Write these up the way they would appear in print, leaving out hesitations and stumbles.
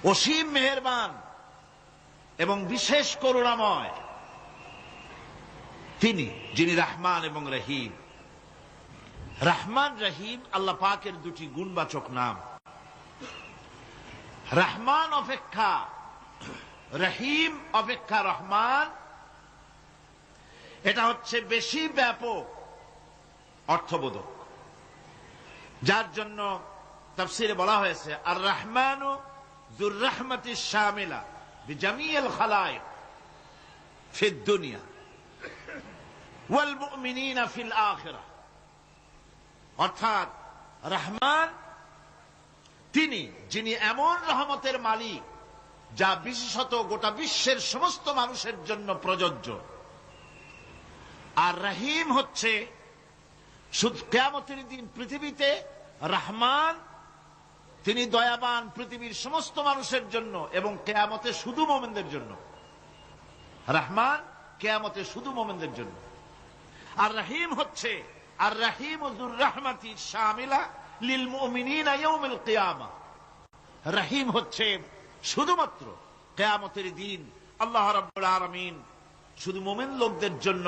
অসীম মেহেরবান এবং বিশেষ করুণাময় তিনি, যিনি রহমান এবং রহিম। রহমান রহিম আল্লাহ পাকের দুটি গুণবাচক নাম। রহমান অপেক্ষা রহিম অপেক্ষা রহমান, এটা হচ্ছে বেশি ব্যাপক অর্থবোধক, যার জন্য তাফসিরে বলা হয়েছে আর রহমানু যুর রাহমাতি শামিলা বিজামিল খালায়েক ফিদ দুনিয়া ওয়াল মুমিনিনা ফিল আখিরাহ। অর্থাৎ রহমান তিনি, যিনি এমন রহমতের মালিক যা বিশেষত গোটা বিশ্বের সমস্ত মানুষের জন্য প্রযোজ্য। আর রহিম হচ্ছে শুধু কিয়ামতের দিন পৃথিবীতে রহমান তিনি দয়াবান পৃথিবীর সমস্ত মানুষের জন্য এবং কিয়ামতে শুধু মুমিনদের জন্য। রহমান কিয়ামতে শুধু মুমিনদের জন্য। আর রহিম হচ্ছে আর রহিম যুর রাহমাতি শামিলা লিল মুমিনিনা ইয়াউমিল কিয়ামা। রহিম হচ্ছে শুধুমাত্র কিয়ামতের দিন আল্লাহ রাব্বুল আলামিন শুধু মুমিন লোকদের জন্য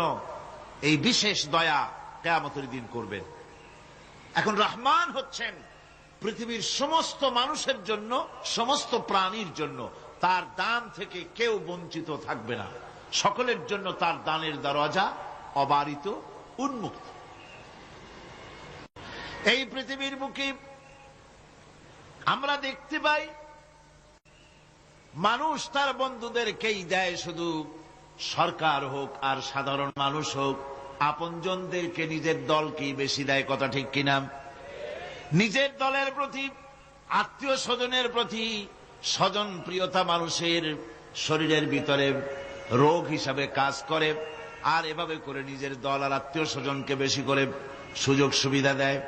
এই বিশেষ দয়া কিয়ামতের দিন করবেন। এখন রহমান হচ্ছেন পৃথিবীর সমস্ত মানুষের জন্য, সমস্ত প্রাণীর জন্য। তার দান থেকে কেউ বঞ্চিত থাকবে না, সকলের জন্য তার দানের দরজা অবারিত, উন্মুক্ত। এই পৃথিবীর বুকে আমরা দেখতে পাই মানুষ তার বন্ধুদেরকেই দেয়, শুধু সরকার হোক আর সাধারণ মানুষ হোক, আপনজনদেরকে নিজের দলকেই বেশি দেয়। কথা ঠিক কিনা? নিজের দলের প্রতি, আত্মীয় স্বজনের প্রতি স্বজন প্রিয়তা মানুষের শরীরের ভিতরে রোগ হিসাবে কাজ করে, আর এভাবে করে নিজের দল আর আত্মীয় স্বজনকে বেশি করে সুযোগ সুবিধা দেয়।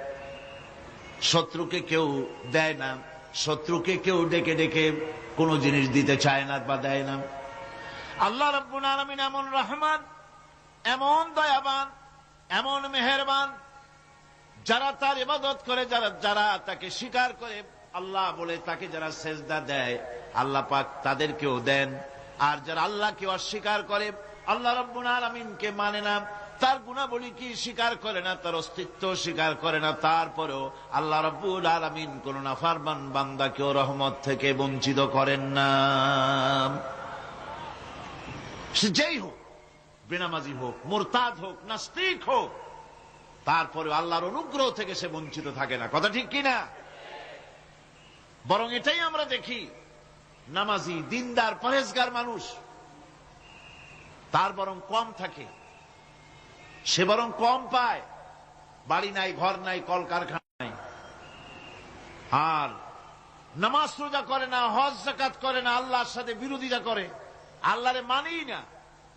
শত্রুকে কেউ দেয় না, শত্রুকে কেউ ডেকে ডেকে কোনো জিনিস দিতে চায় না বা দেয় না। আল্লাহ রাব্বুল আলামিন এমন রহমান, এমন দয়াবান, এমন মেহেরবান, যারা তার ইবাদত করে, যারা তাকে স্বীকার করে, আল্লাহ বলে তাকে যারা সেজদা দেয়, আল্লাহ পাক তাদেরকেও দেন। আর যারা আল্লাহকে অস্বীকার করে, আল্লাহ রাব্বুল আলামিনকে মানে না, তার গুণাবলী কি স্বীকার করে না, তার অস্তিত্ব স্বীকার করে না, তারপরেও আল্লাহ রাব্বুল আলামিন কোন নাফরমান বান্দাকেও রহমত থেকে বঞ্চিত করেন না। সে যেই হোক, বেনামাজি হোক, মুরতাদ হোক, নাস্তিক হোক, তারপরে আল্লাহর অনুগ্রহ থেকে সে বঞ্চিত থাকে না। কথা ঠিক কিনা? বরং এটাই আমরা দেখি, নামাজি, দিনদার, পরেজগার মানুষ তার বরং কম থাকে, সে বরং কম পায়। বাড়ি নাই, ঘর নাই, কলকারখানা নাই, আর নামাজ রোজা করে না, হজ যাকাত করে না, আল্লাহর সাথে বিরোধিতা করে, আল্লাহরে মানেই না,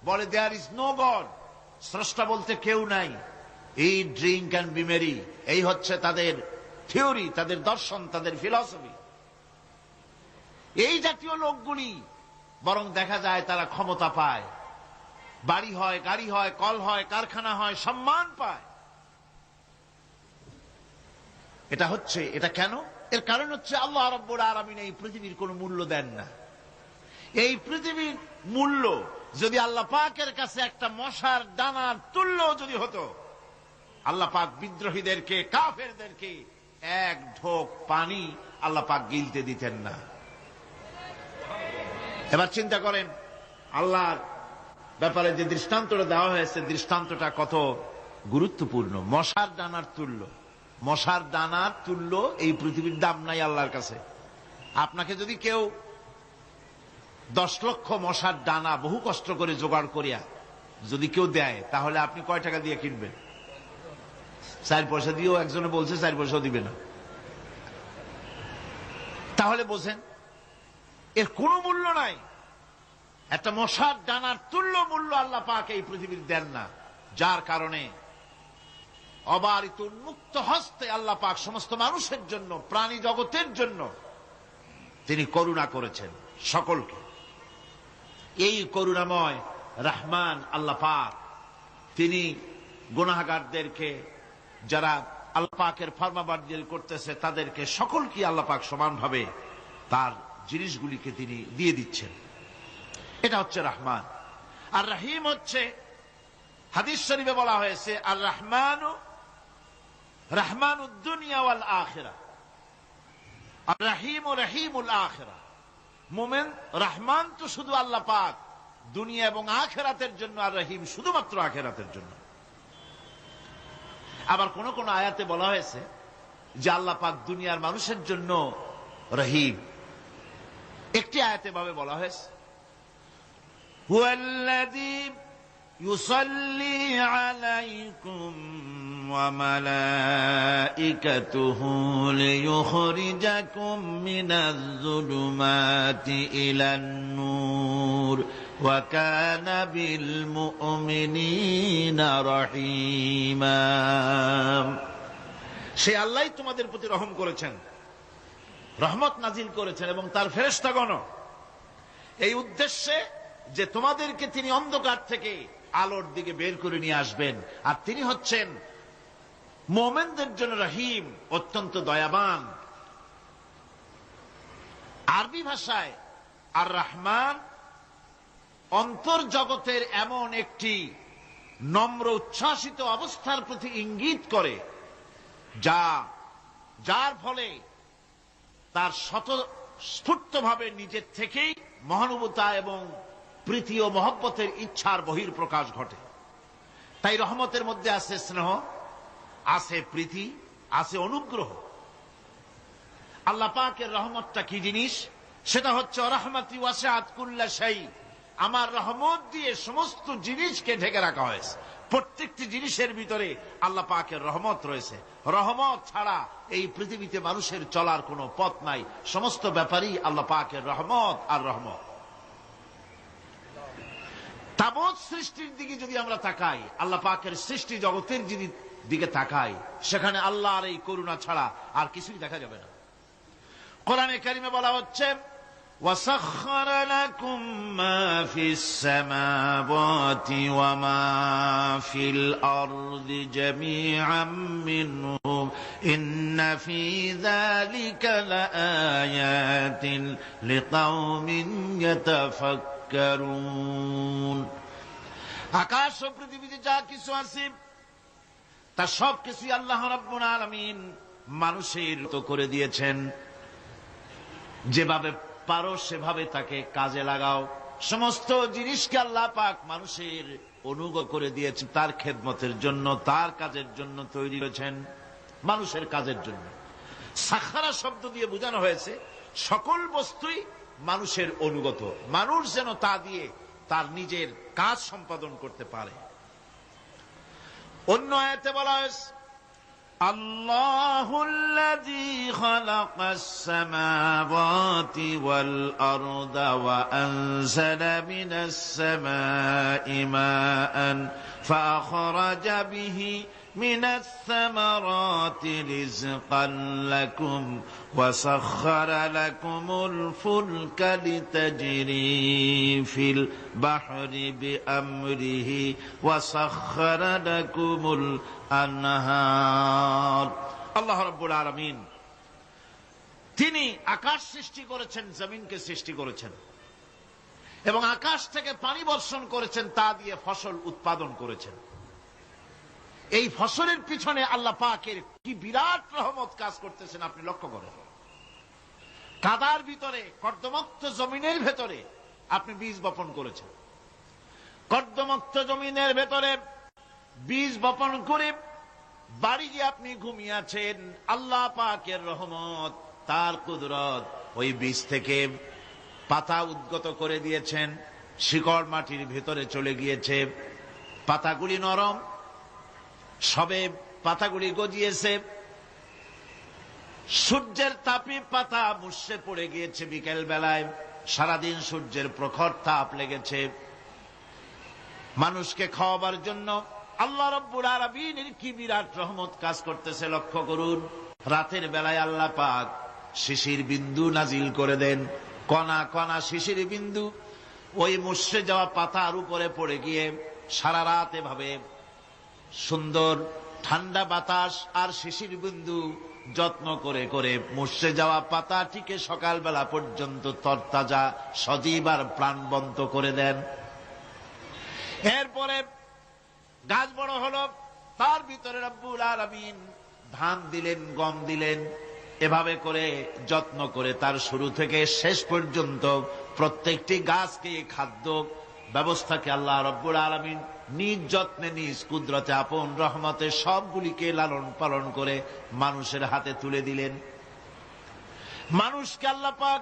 বলে দেয়ার ইজ নো গড, স্রষ্টা বলতে কেউ নাই, এই ড্রিঙ্ক অ্যান্ড বি মেরি, এই হচ্ছে তাদের থিওরি, তাদের দর্শন, তাদের ফিলসফি। এই জাতীয় লোকগুলি বরং দেখা যায় তারা ক্ষমতা পায়, বাড়ি হয়, গাড়ি হয়, কল হয়, কারখানা হয়, সম্মান পায়। এটা কেন? এর কারণ হচ্ছে আল্লাহ রাব্বুল আলামিন এই পৃথিবীর কোনো মূল্য দেন না। এই পৃথিবীর মূল্য যদি আল্লাহ পাকের কাছে একটা মশার দানার তুল্য যদি হতো, আল্লাহ পাক বিদ্রোহীদেরকে, কাফেরদেরকে এক ঢোক পানি আল্লাহ পাক গিলতে দিতেন না। এবার চিন্তা করেন, আল্লাহর ব্যাপারে যে দৃষ্টান্তটা দেওয়া হয়েছে, দৃষ্টান্তটা কত গুরুত্বপূর্ণ। মশার দানার তুল্য, মশার দানার তুল্য এই পৃথিবীর দাম নাই আল্লাহর কাছে। আপনাকে যদি কেউ 10 লক্ষ মশার দানা বহু কষ্ট করে জোগাড় করিয়া যদি কেউ দেয়, তাহলে আপনি কয় টাকা দিয়ে কিনবেন? 4 পয়সা দিয়েও একজনে বলছে 4 পয়সাও দিবে না। তাহলে বোঝেন এর কোনো মূল্য নাই। একটা মশার দানার তুল্য মূল্য আল্লাহ পাক এই পৃথিবীর দেন না, যার কারণে অবারিত উন্মুক্ত হস্তে আল্লাহ পাক সমস্ত মানুষের জন্য, প্রাণী জগতের জন্য তিনি করুণা করেছেন সকলকে। এই করুণাময় রহমান আল্লাহ পাক তিনি গুনাহগারদেরকে, যারা আল্লাহ পাকের ফরমাবরদারি করতেছে, তাদেরকে সকলকে আল্লাহ পাক সমানভাবে তার জিনিসগুলিকে তিনি দিয়ে দিচ্ছেন। এটা হচ্ছে রহমান। আর রহিম হচ্ছে, হাদিস শরীফে বলা হয়েছে, আর রহমানু রহমানুদ দুনিয়া ওয়াল আখিরাহ, আর রহিম ও রহিমুল আখিরাহ। মুমিন রহমান তো শুধু আল্লাহ পাক দুনিয়া এবং আখিরাতের জন্য, আর রহিম শুধুমাত্র আখিরাতের জন্য। আবার কোন কোন আয়াতে বলা হয়েছে যে আল্লাহ পাক দুনিয়ার মানুষের জন্য রহিম। একটি আয়াতে ভাবে বলা হয়েছে, হুয়াল্লাযী ইউসাল্লি আলাইকুম ওয়া মালাইকাতুহু লিয়ুখরিজাকুম মিনাজ যুলুমাতি ইলান নূর ওয়া কানা বিল মুমিনিনা রহিমা। সে আল্লাহই তোমাদের প্রতি রহম করেছেন, রহমত নাজিল করেছেন, এবং তার ফেরেশতাগণ এই উদ্দেশ্যে যে তোমাদেরকে তিনি অন্ধকার থেকে আলোর দিকে বের করে নিয়ে আসবেন। আর তিনি হচ্ছেন মুমিনদের জন্য রহিম, অত্যন্ত দয়াবান। আরবি ভাষায় আর রহমান অন্তর্জগতের এমন একটি নম্র উচ্ছ্বাসিত অবস্থার প্রতি ইঙ্গিত করে, যার ফলে তার স্বতঃস্ফূর্তভাবে নিজের থেকেই মহানুভবতা এবং প্রীতি ও মহব্বতের ইচ্ছার বহির্প্রকাশ ঘটে। তাই রহমতের মধ্যে আছে স্নেহ, আছে প্রীতি, আছে অনুগ্রহ। আল্লাহ পাকের রহমতটা কি জিনিস? সেটা হচ্ছে রহমতি ওয়াসিআত কুল্লা শাই। আমার রহমত দিয়ে সমস্ত জিনিসকে ঢেকে রাখা হয়েছে। প্রত্যেকটি জিনিসের ভিতরে আল্লাহ পাকের রহমত রয়েছে। রহমত ছাড়া এই পৃথিবীতে মানুষের চলার কোনো পথ নাই। সমস্ত ব্যাপারই আল্লাহ পাকের রহমত আর রহমত। তাবৎ সৃষ্টির দিকে যদি আমরা তাকাই, আল্লাহ পাকের সৃষ্টি জগতের দিকে তাকাই, সেখানে আল্লাহর এই করুণা ছাড়া আর কিছুই দেখা যাবে না। কোরআনে কারিমে বলা হচ্ছে, وَسَخَّرَ لَكُم مَّا فِي السَّمَاوَاتِ وَمَا فِي الْأَرْضِ جَمِيعًا مِّنْهُ إِنَّ فِي ذَلِكَ لَآيَاتٍ لِقَوْمٍ يَتَفَكَّرُونَ। আকাশ ও পৃথিবীতে যা কিছু আছে তা সব কিছুই আল্লাহ রাব্বুল আলামিন মানুষের তো করে দিয়েছেন। যেভাবে পারো সেভাবে তাকে কাজে লাগাও। সমস্ত জিনিসকে আল্লাহ পাক মানুষের অনুগ্রহ করে দিয়েছেন, তার খেদমতের জন্য, তার কাজের জন্য তৈরি করেছেন, মানুষের কাজের জন্য। সাখারা শব্দ দিয়ে বোঝানো হয়েছে সকল বস্তুই মানুষের অনুগত, মানুষ যেন তা দিয়ে তার নিজের কাজ সম্পাদন করতে পারে। অন্য আয়াতে বলা হয়েছে, আল্লাহুল্লাযী খালাকাস সামাওয়াতি ওয়াল আরদা ওয়া আনজালা মিনাস সামাই মাআন ফাআখরাজা বিহি মিনাস সামারাতি রিজকান লাকুম ওয়া সাখখারা লাকুমুল ফুলকা লিতাজরি ফিল বাহরি বিআমরিহি ওয়া সাখখারা লাকুমুল আনহার। আল্লাহ রাব্বুল আলামিন তিনি আকাশ সৃষ্টি করেছেন, জমিনকে সৃষ্টি করেছেন, এবং আকাশ থেকে পানি বর্ষণ করেছেন, তা দিয়ে ফসল উৎপাদন করেছেন। এই ফসলের পিছনে আল্লাহ পাকের কি বিরাট রহমত কাজ করতেছেন আপনি লক্ষ্য করেন। কাদার ভিতরে, কর্দমুক্ত জমিনের ভেতরে আপনি বীজ বপন করেছেন। কর্দমুক্ত জমিনের ভেতরে বীজ বপন করে বাড়ি গিয়ে আপনি ঘুমিয়ে আছেন। আল্লাহ পাকের রহমত, তার কুদরত, ওই বীজ থেকে পাতা উদ্গত করে দিয়েছেন, শিকড় মাটির ভেতরে চলে গিয়েছে, পাতাগুলি নরম, সবে পাতাগুলি গজিয়েছে, সূর্যের তাপে পাতা মুষড়ে পড়ে গিয়েছে বিকেল বেলায়, সারাদিন সূর্যের প্রখর তাপ লেগেছে। মানুষকে খাওয়াবার জন্য আল্লাহ রাব্বুল আলামিনের কি বিরাট রহমত কাজ করতেছে লক্ষ্য করুন। রাতের বেলায় আল্লাহ পাক শিশির বিন্দু নাজিল করে দেন, কণা কণা শিশির বিন্দু ওই মুষড়ে যাওয়া পাতার উপরে পড়ে গিয়ে সারা রাত এভাবে সুন্দর ঠান্ডা বাতাস আর শিশির বিন্দু যত্ন করে করে মুষড়ে যাওয়া পাতাটিকে সকালবেলা পর্যন্ত তরতাজা সজীব আর প্রাণবন্ত করে দেন। এরপরে গাছ বড় হলো, তার ভিতরে রব্বুল আলামিন ধান দিলেন, গম দিলেন। এভাবে করে যত্ন করে তার শুরু থেকে শেষ পর্যন্ত প্রত্যেকটি গাছকে খাদ্য ব্যবস্থাকে আল্লাহ রব্বুল আলামিন নিজ যত্নে নিজ কুদরতে আপন রহমতে সবগুলিকে লালন পালন করে মানুষের হাতে তুলে দিলেন। মানুষকে আল্লাহ পাক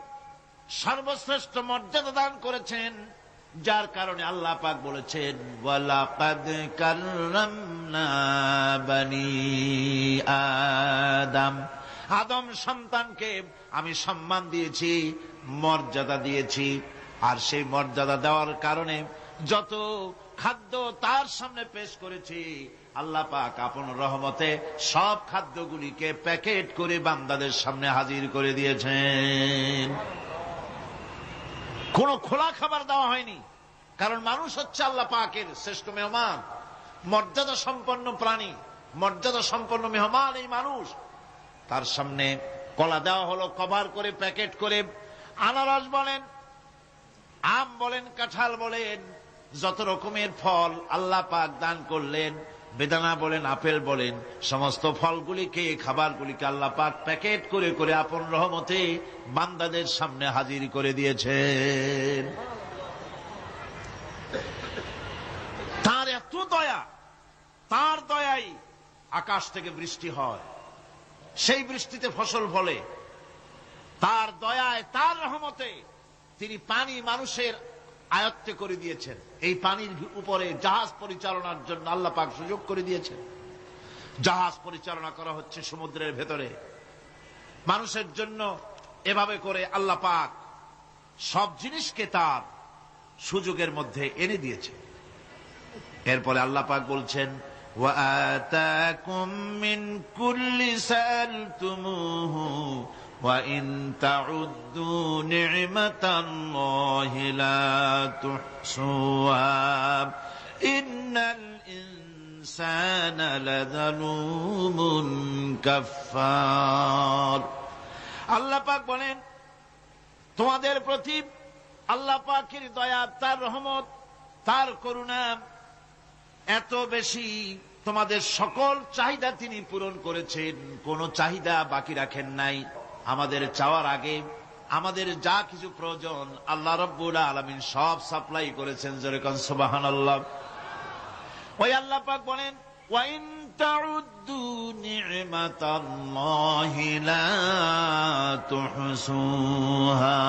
সর্বশ্রেষ্ঠ মর্যাদা দান করেছেন, যার কারণে আল্লাহ পাক বলেছেন ওয়ালাকাদ কাররামনা বানি আদম, আদম সন্তানকে আমি সম্মান দিয়েছি, মর্যাদা দিয়েছি। আর সেই মর্যাদা দেওয়ার কারণে যত খাদ্য তার সামনে পেশ করেছি, আল্লাহ পাক আপন রহমতে সব খাদ্যগুলিকে প্যাকেট করে বান্দাদের সামনে হাজির করে দিয়েছেন। কোন খোলা খাবার দেওয়া হয়নি, কারণ মানুষ হচ্ছে আল্লাহ পাকের শ্রেষ্ঠ মেহমান, মর্যাদা সম্পন্ন প্রাণী, মর্যাদা সম্পন্ন মেহমান এই মানুষ। তার সামনে কলা দেওয়া হলো কভার করে, প্যাকেট করে। আনারস বলেন, আম বলেন, কাঁঠাল বলেন, যত রকমের ফল আল্লাহ পাক দান করলেন, বেদানা বলেন, আপেল বলেন, সমস্ত ফলগুলিকে, খাবারগুলিকে আল্লাহ পাক প্যাকেট করে করে আপন রহমতে বান্দাদের সামনে হাজির করে দিয়েছেন। তার এত দয়া, তার দয়াই আকাশ থেকে বৃষ্টি হয়, সেই বৃষ্টিতে ফসল ফলে। তার দয়ায়, তার রহমতে তিনি পানি মানুষের আয়ত্তে করে দিয়েছেন। এই পানির উপরে জাহাজ পরিচালনার জন্য আল্লাহ পাক সুযোগ করে দিয়েছেন। জাহাজ পরিচালনা করা হচ্ছে সমুদ্রের ভেতরে মানুষের জন্য। এভাবে করে আল্লাহ পাক সব জিনিসকে তার সুযোগের মধ্যে এনে দিয়েছেন। এরপরে আল্লাহ পাক বলছেন ওয়াআতাকুম মিন কুল্লি সালতুমুহু وَإِن تَعُدُّوا نِعْمَةَ اللَّهِ لَا تُحْصُوهَا إِنَّ الْإِنسَانَ لَظَلُومٌ كَفَّارٌ। আল্লাহ পাক বলেন, তোমাদের প্রতি আল্লাহ পাকের দয়া, তার রহমত, তার করুণা এত বেশি, তোমাদের সকল চাহিদা তিনি পূরণ করেছেন, কোন চাহিদা বাকি রাখেন নাই। আমাদের চাওয়ার আগে আমাদের যা কিছু প্রয়োজন আল্লাহ রাব্বুল আলামিন সব সাপ্লাই করেছেন। যেরকম সুবহানাল্লাহ। ওই আল্লাহ পাক বলেন ওয়াইন তাউদ্দু নি'মাতাল্লাহি লা তুহসুহা,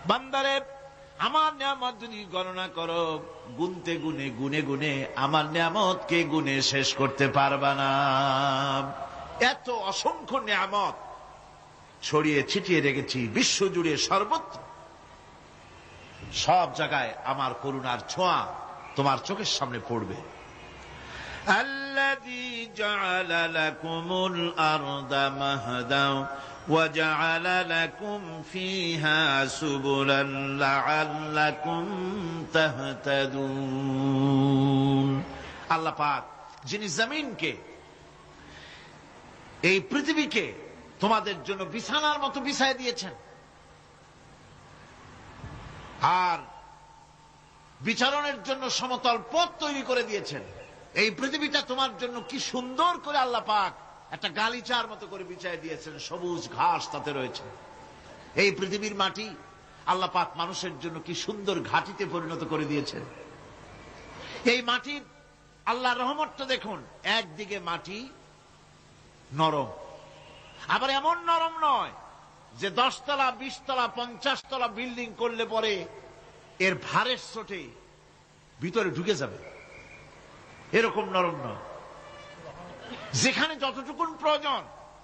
বান্দারে আমার নিয়ামত যদি গণনা করো, গুনতে গুনে গুনে গুনে আমার নিয়ামতকে গুনে শেষ করতে পারবা না। এত অসংখ্য নিয়ামত ছড়িয়ে ছিটিয়ে রেখেছি বিশ্ব জুড়ে, সর্বত্র সব জায়গায় আমার করুণার ছোঁয়া তোমার চোখের সামনে পড়বে। আল্লাযী জাআলা লাকুমুল আরদা মাহদাও ওয়া জাআলা লাকুম ফীহা সুবুলান লাআল্লাকুম তাহতাদুন। আল্লাহ পাক যিনি জমিনকে, এই পৃথিবীকে তোমাদের জন্য বিছানার মতো বিছায় দিয়েছেন, আর বিচরণের জন্য সমতল পথ তৈরি করে দিয়েছেন। এই পৃথিবীটা তোমার জন্য কি সুন্দর করে আল্লাহ পাক একটা গালিচার মতো করে বিছায় দিয়েছেন, সবুজ ঘাস তাতে রয়েছে। এই পৃথিবীর মাটি আল্লাহ পাক মানুষের জন্য কি সুন্দর ঘাটিতে পরিণত করে দিয়েছেন। এই মাটির আল্লাহর রহমতটা দেখুন, একদিকে মাটি নরম, আবার এমন নরম নয় যে 10 তলা 20 তলা 50 তলা বিল্ডিং করলে পরে এর ভারের চোটে ভিতরে ঢুকে যাবে, এরকম নরম নয়। যেখানে যতটুকুন প্রয়োজন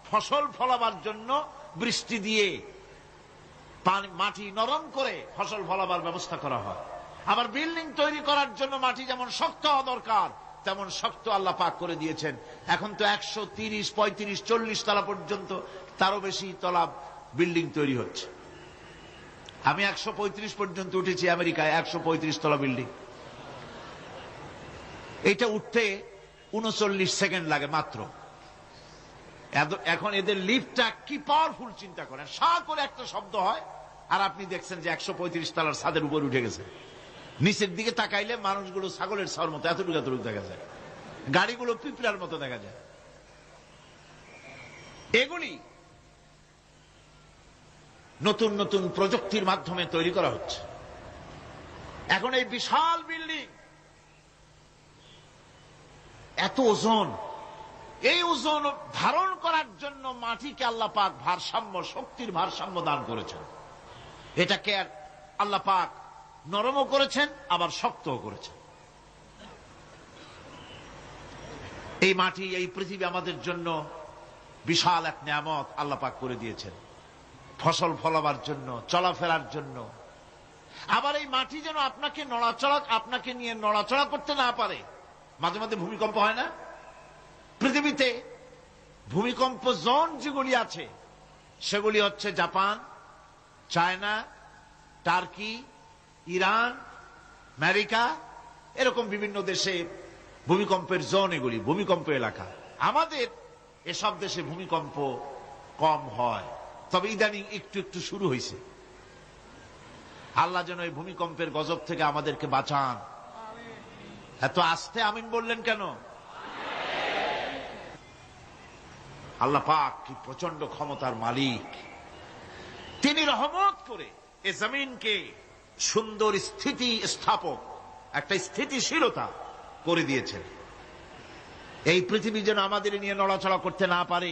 ফসল ফলাবার জন্য বৃষ্টি দিয়ে মাটি নরম করে ফসল ফলাবার ব্যবস্থা করা হয়। আবার বিল্ডিং তৈরি করার জন্য মাটি যেমন শক্ত হওয়া দরকার, তেমন শক্ত আল্লাহ পাক করে দিয়েছেন। এখন তো 130, 35, 40 তলা পর্যন্ত, তারও বেশি তলা বিল্ডিং তৈরি হচ্ছে। আমি 135 পর্যন্ত উঠেছি আমেরিকায়, 135 তলা বিল্ডিং। এটা উঠতে 39 সেকেন্ড লাগে মাত্র। এখন এদের লিফটটা কি পাওয়ারফুল চিন্তা করেন, সা করে একটা শব্দ হয় আর আপনি দেখছেন যে 135 তলার ছাদের উপর উঠে গেছে। নিচের দিকে তাকাইলে মানুষগুলো ছাগলের ছাওয়ার মতো এতটুকু এতটুকু দেখা যায়, গাড়িগুলো পিঁপড়ার মতো দেখা যায়। এগুলি নতুন নতুন প্রযুক্তির মাধ্যমে তৈরি করা হচ্ছে। এখন এই বিশাল বিল্ডিং, এত ওজন, এই ওজন ধারণ করার জন্য মাটিকে আল্লাহ পাক ভারসাম্য, শক্তির ভারসাম্য দান করেছেন। এটাকে আল্লাহ পাক নরমও করেছেন আবার শক্তও করেছেন। এই মাটি, এই পৃথিবী আমাদের জন্য বিশাল এক নিয়ামত আল্লাহ পাক করে দিয়েছেন, ফসল ফলাবার জন্য, চলাফেরার জন্য। আবার এই মাটি যেন আপনাকে নিয়ে নড়াচড়া করতে না পারে। মাঝে মাঝে ভূমিকম্প হয় না? পৃথিবীতে ভূমিকম্প জোন যেগুলি আছে সেগুলি হচ্ছে Japan, China, turkey, Iran, America, এরকম বিভিন্ন দেশে ভূমিকম্পের জোন, এগুলি ভূমিকম্প এলাকা। আমাদের এসব দেশে ভূমিকম্প কম হয়, তবে ইদানিং একটু একটু শুরু হয়েছে। আল্লাহ যেন এই ভূমিকম্পের গজব থেকে আমাদেরকে বাঁচান। এত আস্তে আমিন বললেন কেন? আল্লাহ পাক কি প্রচন্ড ক্ষমতার মালিক। তিনি রহমত করে এ জমিনকে সুন্দর স্থিতি স্থাপক, একটা স্থিতিশীলতা করে দিয়েছেন। এই পৃথিবী যেন আমাদের নিয়ে নড়াচড়া করতে না পারে,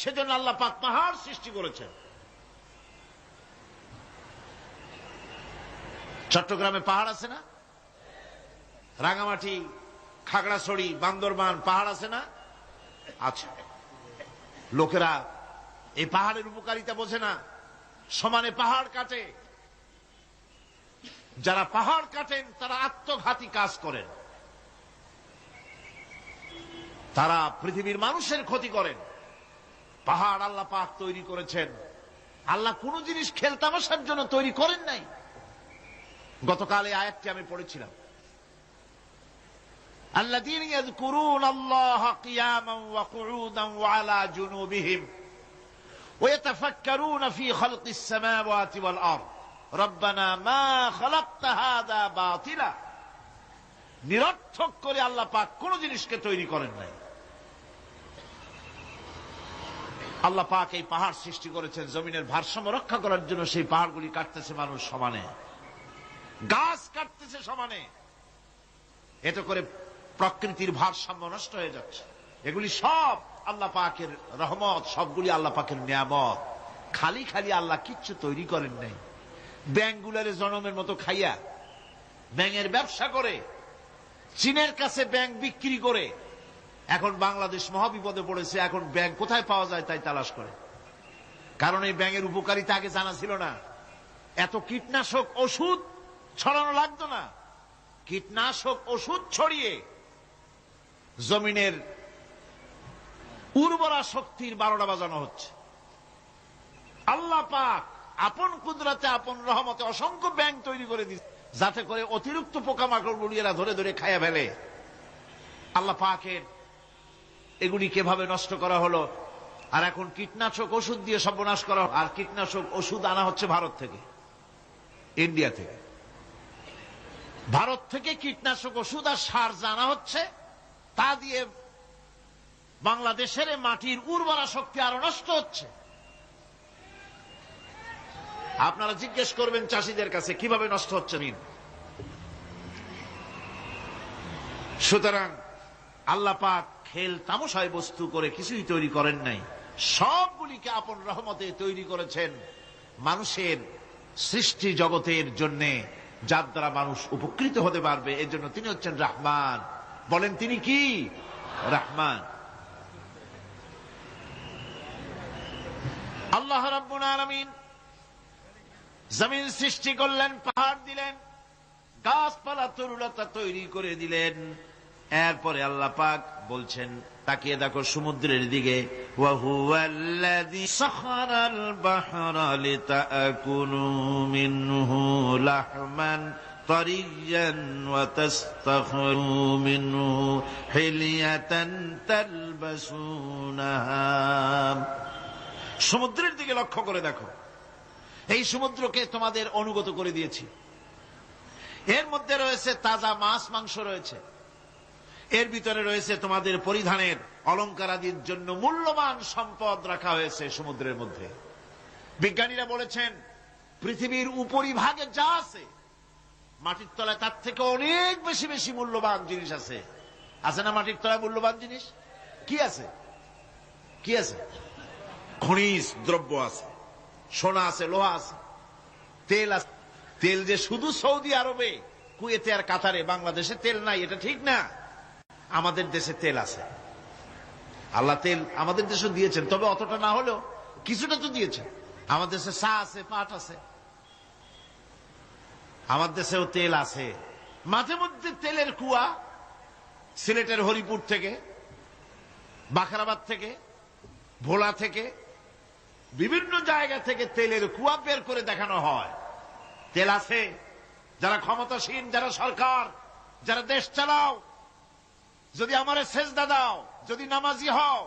সেজন্য আল্লাহ পাক পাহাড় সৃষ্টি করেছেন। চট্টগ্রামে পাহাড় আছে না? রাঙামাটি, খাগড়াছড়ি, বান্দরবান পাহাড় আছে না? আছে। লোকেরা এই পাহাড়ের উপকারিতা বোঝে না, সমানে পাহাড় কাটে। যারা পাহাড় কাটেন তারা আত্মঘাতী কাজ করেন, তারা পৃথিবীর মানুষের ক্ষতি করেন। পাহাড় আল্লাহ পাক তৈরি করেছেন। আল্লাহ কোন জিনিস খেলতামাশার জন্য তৈরি করেন নাই। গতকাল এই আয়াতটি আমি পড়েছিলাম, الذين يذكرون الله قياما وقعودا وعلى جنوبهم ويتفكرون في خلق السماوات والأرض ربنا ما خلقت هذا باطلا। নিরর্থক করে আল্লাহ পাক কোন জিনিসকে তৈরি করেন নাই। আল্লাহ পাক এই পাহাড় সৃষ্টি করেছেন জমিনের ভারসাম্য রক্ষা করার জন্য। সেই পাহাড়গুলি কাটতেছে মানুষ সমানে, গাছ কাটতেছে সমানে। এতে করে প্রকৃতির ভারসাম্য নষ্ট হয়ে যাচ্ছে। এগুলি সব আল্লাহ পাকের রহমত, সবগুলি আল্লাহ পাকের নিয়ামত। খালি খালি আল্লাহ কিচ্ছু তৈরি করেন নাই। ব্যাঙগুলারে জনমের মতো খাইয়া ব্যাঙের ব্যবসা করে, চীনের কাছে ব্যাঙ বিক্রি করে এখন বাংলাদেশ মহাবিপদে পড়েছে। এখন ব্যাঙ কোথায় পাওয়া যায় তাই তালাশ করে, কারণ এই ব্যাঙের উপকারিতা আগে জানা ছিল না। এত কীটনাশক ওষুধ ছড়ানো লাগতো না। কীটনাশক ওষুধ ছড়িয়ে জমিনের উর্বরা শক্তির 12টা বাজানো হচ্ছে। আল্লাহ পাক আপন কুদরতে, আপন রহমতে অসংখ্য ব্যাঙ তৈরি করে দিচ্ছে, যাতে করে অতিরিক্ত পোকামাকড় গুলিয়েরা ধরে ধরে খাইয়া ফেলে। আল্লাহ পাকের এগুলি কিভাবে নষ্ট করা হলো। আর এখন কীটনাশক ওষুধ দিয়ে সর্বনাশ করা। আর কীটনাশক ওষুধ আনা হচ্ছে ভারত থেকে, ইন্ডিয়া থেকে। ভারত থেকে কীটনাশক ওষুধ আর সার জানা হচ্ছে, তা দিয়ে বাংলাদেশের মাটির উর্বরা শক্তি আরো নষ্ট হচ্ছে। আপনারা জিজ্ঞেস করবেন চাষীদের কাছে কিভাবে নষ্ট হচ্ছে। সুতরাং আল্লাহ পাক খেল তামাশায় বস্তু করে কিছুই তৈরি করেন নাই, সবগুলিকে আপন রহমতে তৈরি করেছেন মানুষের সৃষ্টি জগতের জন্য, যার দ্বারা মানুষ উপকৃত হতে পারবে। এর জন্য তিনি হচ্ছেন রহমান। বলেন তিনি কি? রহমান। আল্লাহ রাব্বুল আলামিন জমিন সৃষ্টি করলেন, পাহাড় দিলেন, গাছপালা তরুলতা তৈরি করে দিলেন। এরপরে আল্লাহ পাক বলছেন, তাকিয়ে দেখো সমুদ্রের দিকে, ওয়া হুয়াল্লাযী সাখারাল বাহরা লিতাকুলু মিনহু লাহমান طريا وتستخرجوا منه حلية تلبسونها। সমুদ্রের দিকে লক্ষ্য করে দেখো, এই সমুদ্রকে তোমাদের অনুগত করে দিয়েছি। এর মধ্যে রয়েছে তাজা মাছ মাংস রয়েছে, এর ভিতরে রয়েছে তোমাদের পরিধানের অলংকার আদির জন্য মূল্যবান সম্পদ রাখা হয়েছে সমুদ্রের মধ্যে। বিজ্ঞানীরা বলেছেন পৃথিবীর উপরিভাগে যা আছে মাটির তলায় তার থেকে অনেক বেশি বেশি মূল্যবান জিনিস আছে। আছে না মাটির তলায় মূল্যবান জিনিস? কি আছে? কি আছে? খনিজ দ্রব্য আছে, সোনা আছে, লোহা আছে, তেল আছে। তেল যে শুধু সৌদি আরবে, কুয়েতে আর কাতারে, বাংলাদেশে তেল নাই এটা ঠিক না। আমাদের দেশে তেল আছে, আল্লাহ তেল আমাদের দেশে দিয়েছেন, তবে অতটা না হলেও কিছুটা তো দিয়েছেন। আমাদের দেশে চা আছে, পাট আছে, আমার দেশেও তেল আছে। মাঝে মধ্যে তেলের কুয়া সিলেটের হরিপুর থেকে, বাখরাবাদ থেকে, ভোলা থেকে, বিভিন্ন জায়গা থেকে তেলের কুয়া বের করে দেখানো হয়। তেল আছে। যারা ক্ষমতাসীন, যারা সরকার, যারা দেশ চালাও, যদি আমারে সেজদা দাও, যদি নামাজি হও,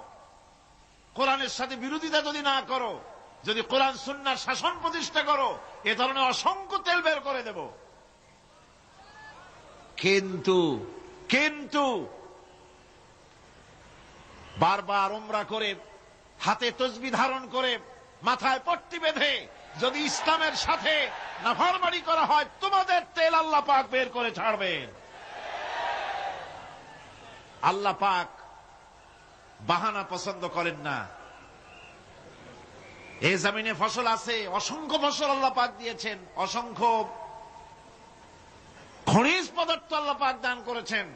কোরআনের সাথে বিরোধিতা যদি না করো, যদি কোরআন সুন্নাহর শাসন প্রতিষ্ঠা করো, এ ধরনের অসংখ্য তেল বের করে দেব। কিন্তু বারবার উমরা করে, হাতে তসবিহ ধারণ করে, মাথায় পট্টি বেঁধে যদি ইসলামের সাথে নাফরমানি করা হয়, তোমাদের তেল আল্লাহ পাক বের করে ছাড়বেন। আল্লাহ পাক বাহানা পছন্দ করেন না। এই জমিনে ফসল আছে, অসংখ্য ফসল আল্লাহ পাক দিয়েছেন, অসংখ্য খনিজ পদার্থ আল্লাহ পাক দান করেছেন।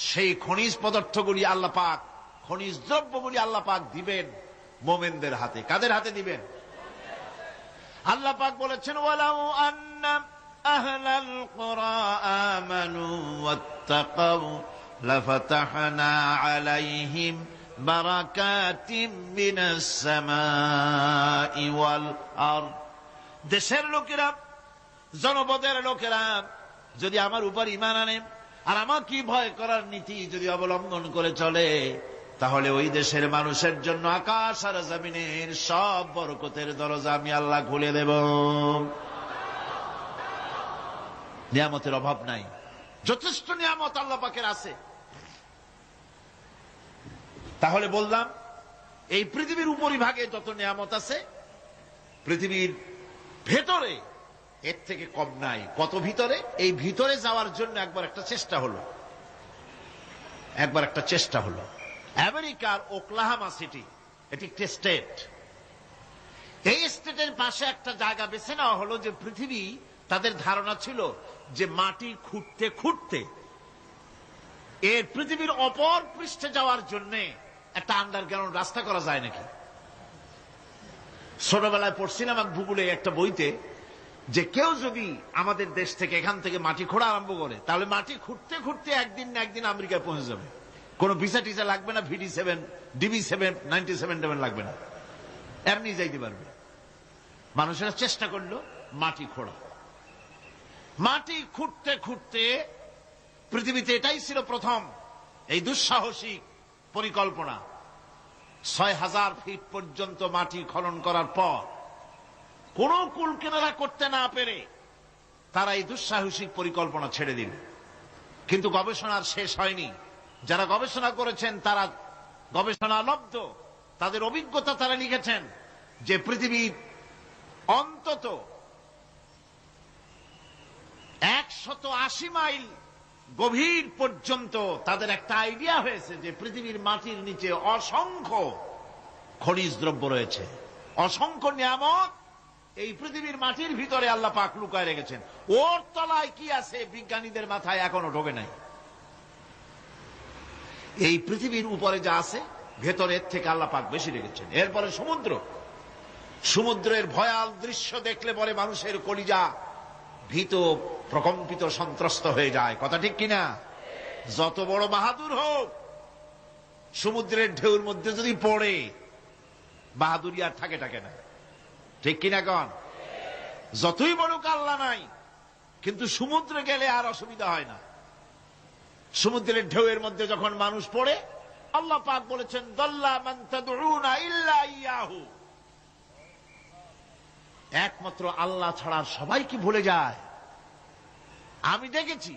সেই খনিজ পদার্থগুলি আল্লাহ পাক, খনিজ দ্রব্যগুলি আল্লাহ পাক দিবেন মোমেনদের হাতে। কাদের হাতে দিবেন? আল্লাহ পাক বলেছেন, ওয়ালাউ আন্না আহলাল কুরা আমানু ওয়াত্তাকাউ লাফাতাহনা আলাইহিম বারাকাতিম মিনাস সামাই ওয়াল আরদ। দেশের লোকেরা, জনপদের লোকেরা যদি আমার উপর ঈমান আনে আর আমার কি ভয় করার নীতি যদি অবলম্বন করে চলে, তাহলে ওই দেশের মানুষের জন্য আকাশ আর জমিনের সব বরকতের দরজা আমি আল্লাহ খুলে দেব। নিয়ামতের অভাব নাই, যথেষ্ট নিয়ামত আল্লাহ পাকের আছে। তাহলে বললাম, এই পৃথিবীর উপরিভাগে যত নিয়ামত আছে, পৃথিবীর ভেতরে এর থেকে কম নাই। কত ভিতরে? এই ভিতরে যাওয়ার জন্য একবার একটা চেষ্টা হলো। আমেরিকার ওকলাহামা সিটি, এটি একটি স্টেট। এই স্টেটের পাশে একটা জায়গা বেছে নেওয়া হলো, যে পৃথিবী, তাদের ধারণা ছিল যে মাটি খুঁড়তে খুঁড়তে এর পৃথিবীর অপর পৃষ্ঠে যাওয়ার জন্য একটা আন্ডারগ্রাউন্ড রাস্তা করা যায় নাকি। ছোটবেলায় পড়ছিলাম এক ভূগোলে একটা বইতে, যে কেউ যদি আমাদের দেশ থেকে, এখান থেকে মাটি খোঁড়া আরম্ভ করে, তাহলে মাটি খুঁড়তে খুঁড়তে একদিন না একদিন আমেরিকায় পৌঁছে যাবে। কোন ভিসা টিসা লাগবে না, VD7, DB7, 97 লাগবে না, এমনি যাইতে পারবে। মানুষেরা চেষ্টা করলো মাটি খোঁড়া। মাটি খুঁড়তে খুঁড়তে পৃথিবীতে এটাই ছিল প্রথম এই দুঃসাহসিক পরিকল্পনা। 6000 ফিট পর্যন্ত মাটি খনন করার পর কোন কুল কিনারা করতে না পেরে তারা এই দুঃসাহসিক পরিকল্পনা ছেড়ে দিল। কিন্তু গবেষণার শেষ হয়নি। যারা গবেষণা করেছেন তারা গবেষণালব্ধ, তাদের অভিজ্ঞতা তারা লিখেছেন যে পৃথিবীর অন্তত 180 মাইল গভীর পর্যন্ত তাদের একটা আইডিয়া হয়েছে যে পৃথিবীর মাটির নিচে অসংখ্য খনিজ দ্রব্য রয়েছে, অসংখ্য নিয়ামত এই পৃথিবীর মাটির ভিতরে আল্লাহ পাক লুকায় রেখেছেন। ওর তলায় কি আছে বিজ্ঞানীদের মাথায় এখনো ঢোকে নাই। এই পৃথিবীর উপরে যা আছে ভেতরের থেকে আল্লাহ পাক বেশি রেখেছেন। এরপরে সমুদ্রের ভয়াল দৃশ্য দেখলে পরে মানুষের কলিজা ভীত, প্রকম্পিত, সন্ত্রস্ত হয়ে যায়। কথা ঠিক কিনা? যত বড় বাহাদুর হোক, সমুদ্রের ঢেউর মধ্যে যদি পড়ে, বাহাদুরি আর থাকে না। ঠিক কিনা কন? যতই বড় আল্লাহ নাই, কিন্তু সমুদ্রে গেলে আর অসুবিধা হয় না। সমুদ্রের ঢেউয়ের মধ্যে যখন মানুষ পড়ে, আল্লাহ পাক বলেছেন দাল্লা মান তাদউনা ইল্লা ইয়াহু, একমাত্র আল্লাহ ছাড়া সবাইকে ভুলে যায়। আমি দেখেছি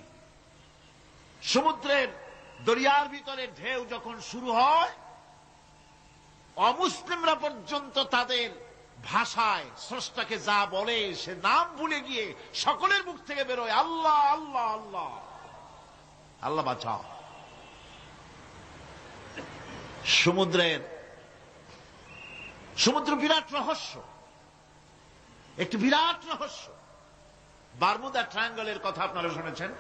সমুদ্রের দরিয়ার ভিতরে ঢেউ যখন শুরু হয়, অমুসলিমরা পর্যন্ত তাদের ভাষায় স্রষ্টাকে যা বলে সে নাম ভুলে গিয়ে সকলের মুখ থেকে বেরোয় আল্লাহ আল্লাহ আল্লাহ, আল্লাহ বাঁচাও। সমুদ্র বিরাট রহস্য, একটি বিরাট রহস্য। বারমুদা ট্রায়াঙ্গলের কথা আপনারা শুনেছেন।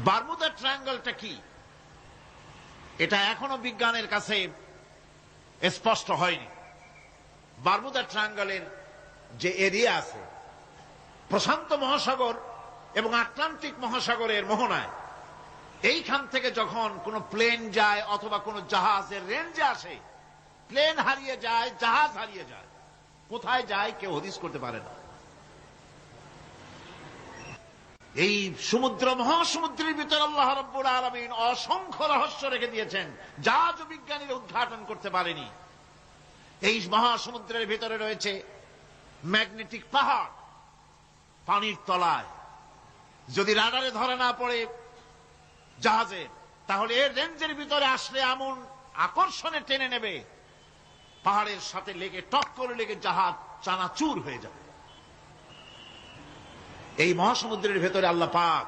বারমুদা ট্রায়াঙ্গলটা কি, এটা এখনো বিজ্ঞানের কাছে স্পষ্ট হয়নি। বারমুদা ট্রায়াঙ্গলের যে এরিয়া আছে, প্রশান্ত মহাসাগর এবং আটলান্টিক মহাসাগরের মোহনায়, এইখান থেকে যখন কোন প্লেন যায় অথবা কোন জাহাজের রেঞ্জে আসে, প্লেন হারিয়ে যায়, জাহাজ হারিয়ে যায়, কোথায় যায় কেউ হদিস করতে পারে না। এই সমুদ্র মহাসমুদ্রের ভিতরে আল্লাহ রাব্বুল আলামিন অসংখ্য রহস্য রেখে দিয়েছেন, যা বিজ্ঞানীরা উদ্ঘাটন করতে পারেনি। এই মহাসমুদ্রের ভিতরে রয়েছে ম্যাগনেটিক পাহাড় পানির তলায়। যদি রাডারে ধরে না পড়ে জাহাজে, তাহলে এর রেঞ্জের ভিতরে আসলে এমন আকর্ষণে টেনে নেবে, পাহাড়ের সাথে লেগে টক করে লেগে জাহাজ চানাচুর হয়ে যাবে। এই মহাসমুদ্রের ভেতরে আল্লাহ পাক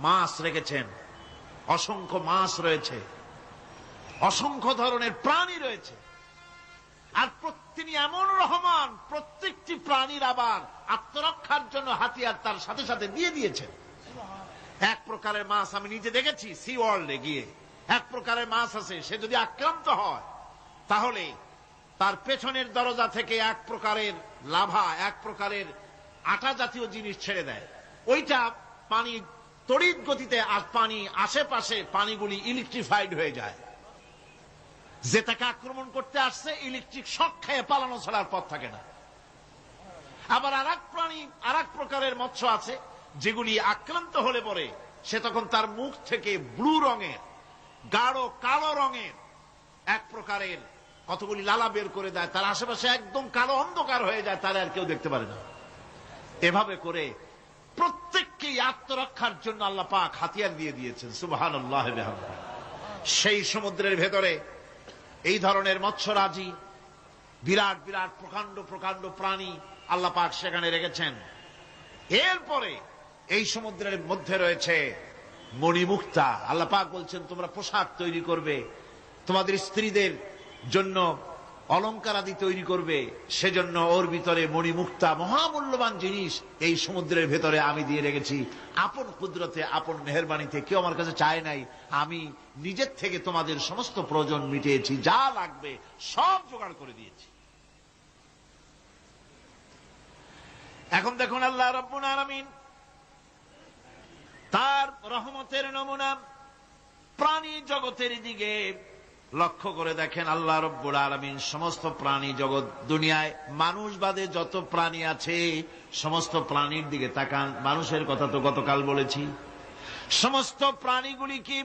মাছ রেখেছেন, অসংখ্য মাছ রয়েছে, অসংখ্য ধরনের প্রাণী রয়েছে। আর তিনি এমন রহমান, প্রত্যেকটি প্রাণীর আবার আত্মরক্ষার জন্য হাতিয়ার তার সাথে সাথে দিয়ে দিয়েছেন। এক প্রকারের মাছ আমি নিজে দেখেছি সি ওয়ার্ল্ডে গিয়ে, এক প্রকারের মাছ আছে, সে যদি আক্রান্ত হয় তাহলে তার পেছনের দরজা থেকে এক প্রকারের লাভা, এক প্রকারের আটা জাতীয় জিনিস ছেড়ে দেয়। ওইটা পানি তড়িৎ গতিতে, আর পানি আশেপাশে পানিগুলি ইলেকট্রিফাইড হয়ে যায়। যে তাকে আক্রমণ করতে আসছে ইলেকট্রিক শক খেয়ে পালানো ছাড়ার পথ থাকে না। আবার আর এক প্রকারের মৎস্য আছে যেগুলি আক্রান্ত হলে পরে সে তখন তার মুখ থেকে ব্লু রঙের, গাঢ় কালো রঙের এক প্রকারের কতগুলি লালা বের করে দেয়, তার আশেপাশে একদম কালো অন্ধকার হয়ে যায়, তারা আর কেউ দেখতে পারে না। এভাবে করে প্রত্যেককেই আত্মরক্ষার জন্য আল্লাহ পাক হাতিয়ার দিয়ে দিয়েছেন। সুবহানাল্লাহ ওয়া বিহামদিহি। সেই সমুদ্রের ভেতরে এই ধরনের মৎস্যরাজি, বিরাট বিরাট প্রকাণ্ড প্রকাণ্ড প্রাণী আল্লাহ পাক সেখানে রেখেছেন। এরপরে এই সমুদ্রের মধ্যে রয়েছে মণিমুক্তা। আল্লাহ পাক বলছেন তোমরা পোশাক তৈরি করবে, তোমাদের স্ত্রীদের জন্য অলংকার আদি তৈরি করবে, সেজন্য ওর ভিতরে মণিমুক্তা মহামূল্যবান জিনিস এই সমুদ্রের ভেতরে আমি দিয়ে রেখেছি। আপন কুদরতে, আপন মেহেরবানিতে, কেউ আমার কাছে চায় নাই, আমি নিজের থেকে তোমাদের সমস্ত প্রয়োজন মিটিয়েছি, যা লাগবে সব জোগাড় করে দিয়েছি। এখন দেখুন আল্লাহ রাব্বুল আলামিন তার রহমতের নমুনা প্রাণী জগতের দিকে লক্ষ্য করে দেখেন। আল্লাহ রাব্বুল আলামিন সমস্ত প্রাণী জগৎ, দুনিয়ায় মানুষ বাদে যত প্রাণী আছে সমস্ত প্রাণীর দিকে তাকান। মানুষের কথা তো গতকাল বলেছি। সমস্ত প্রাণীগুলিকে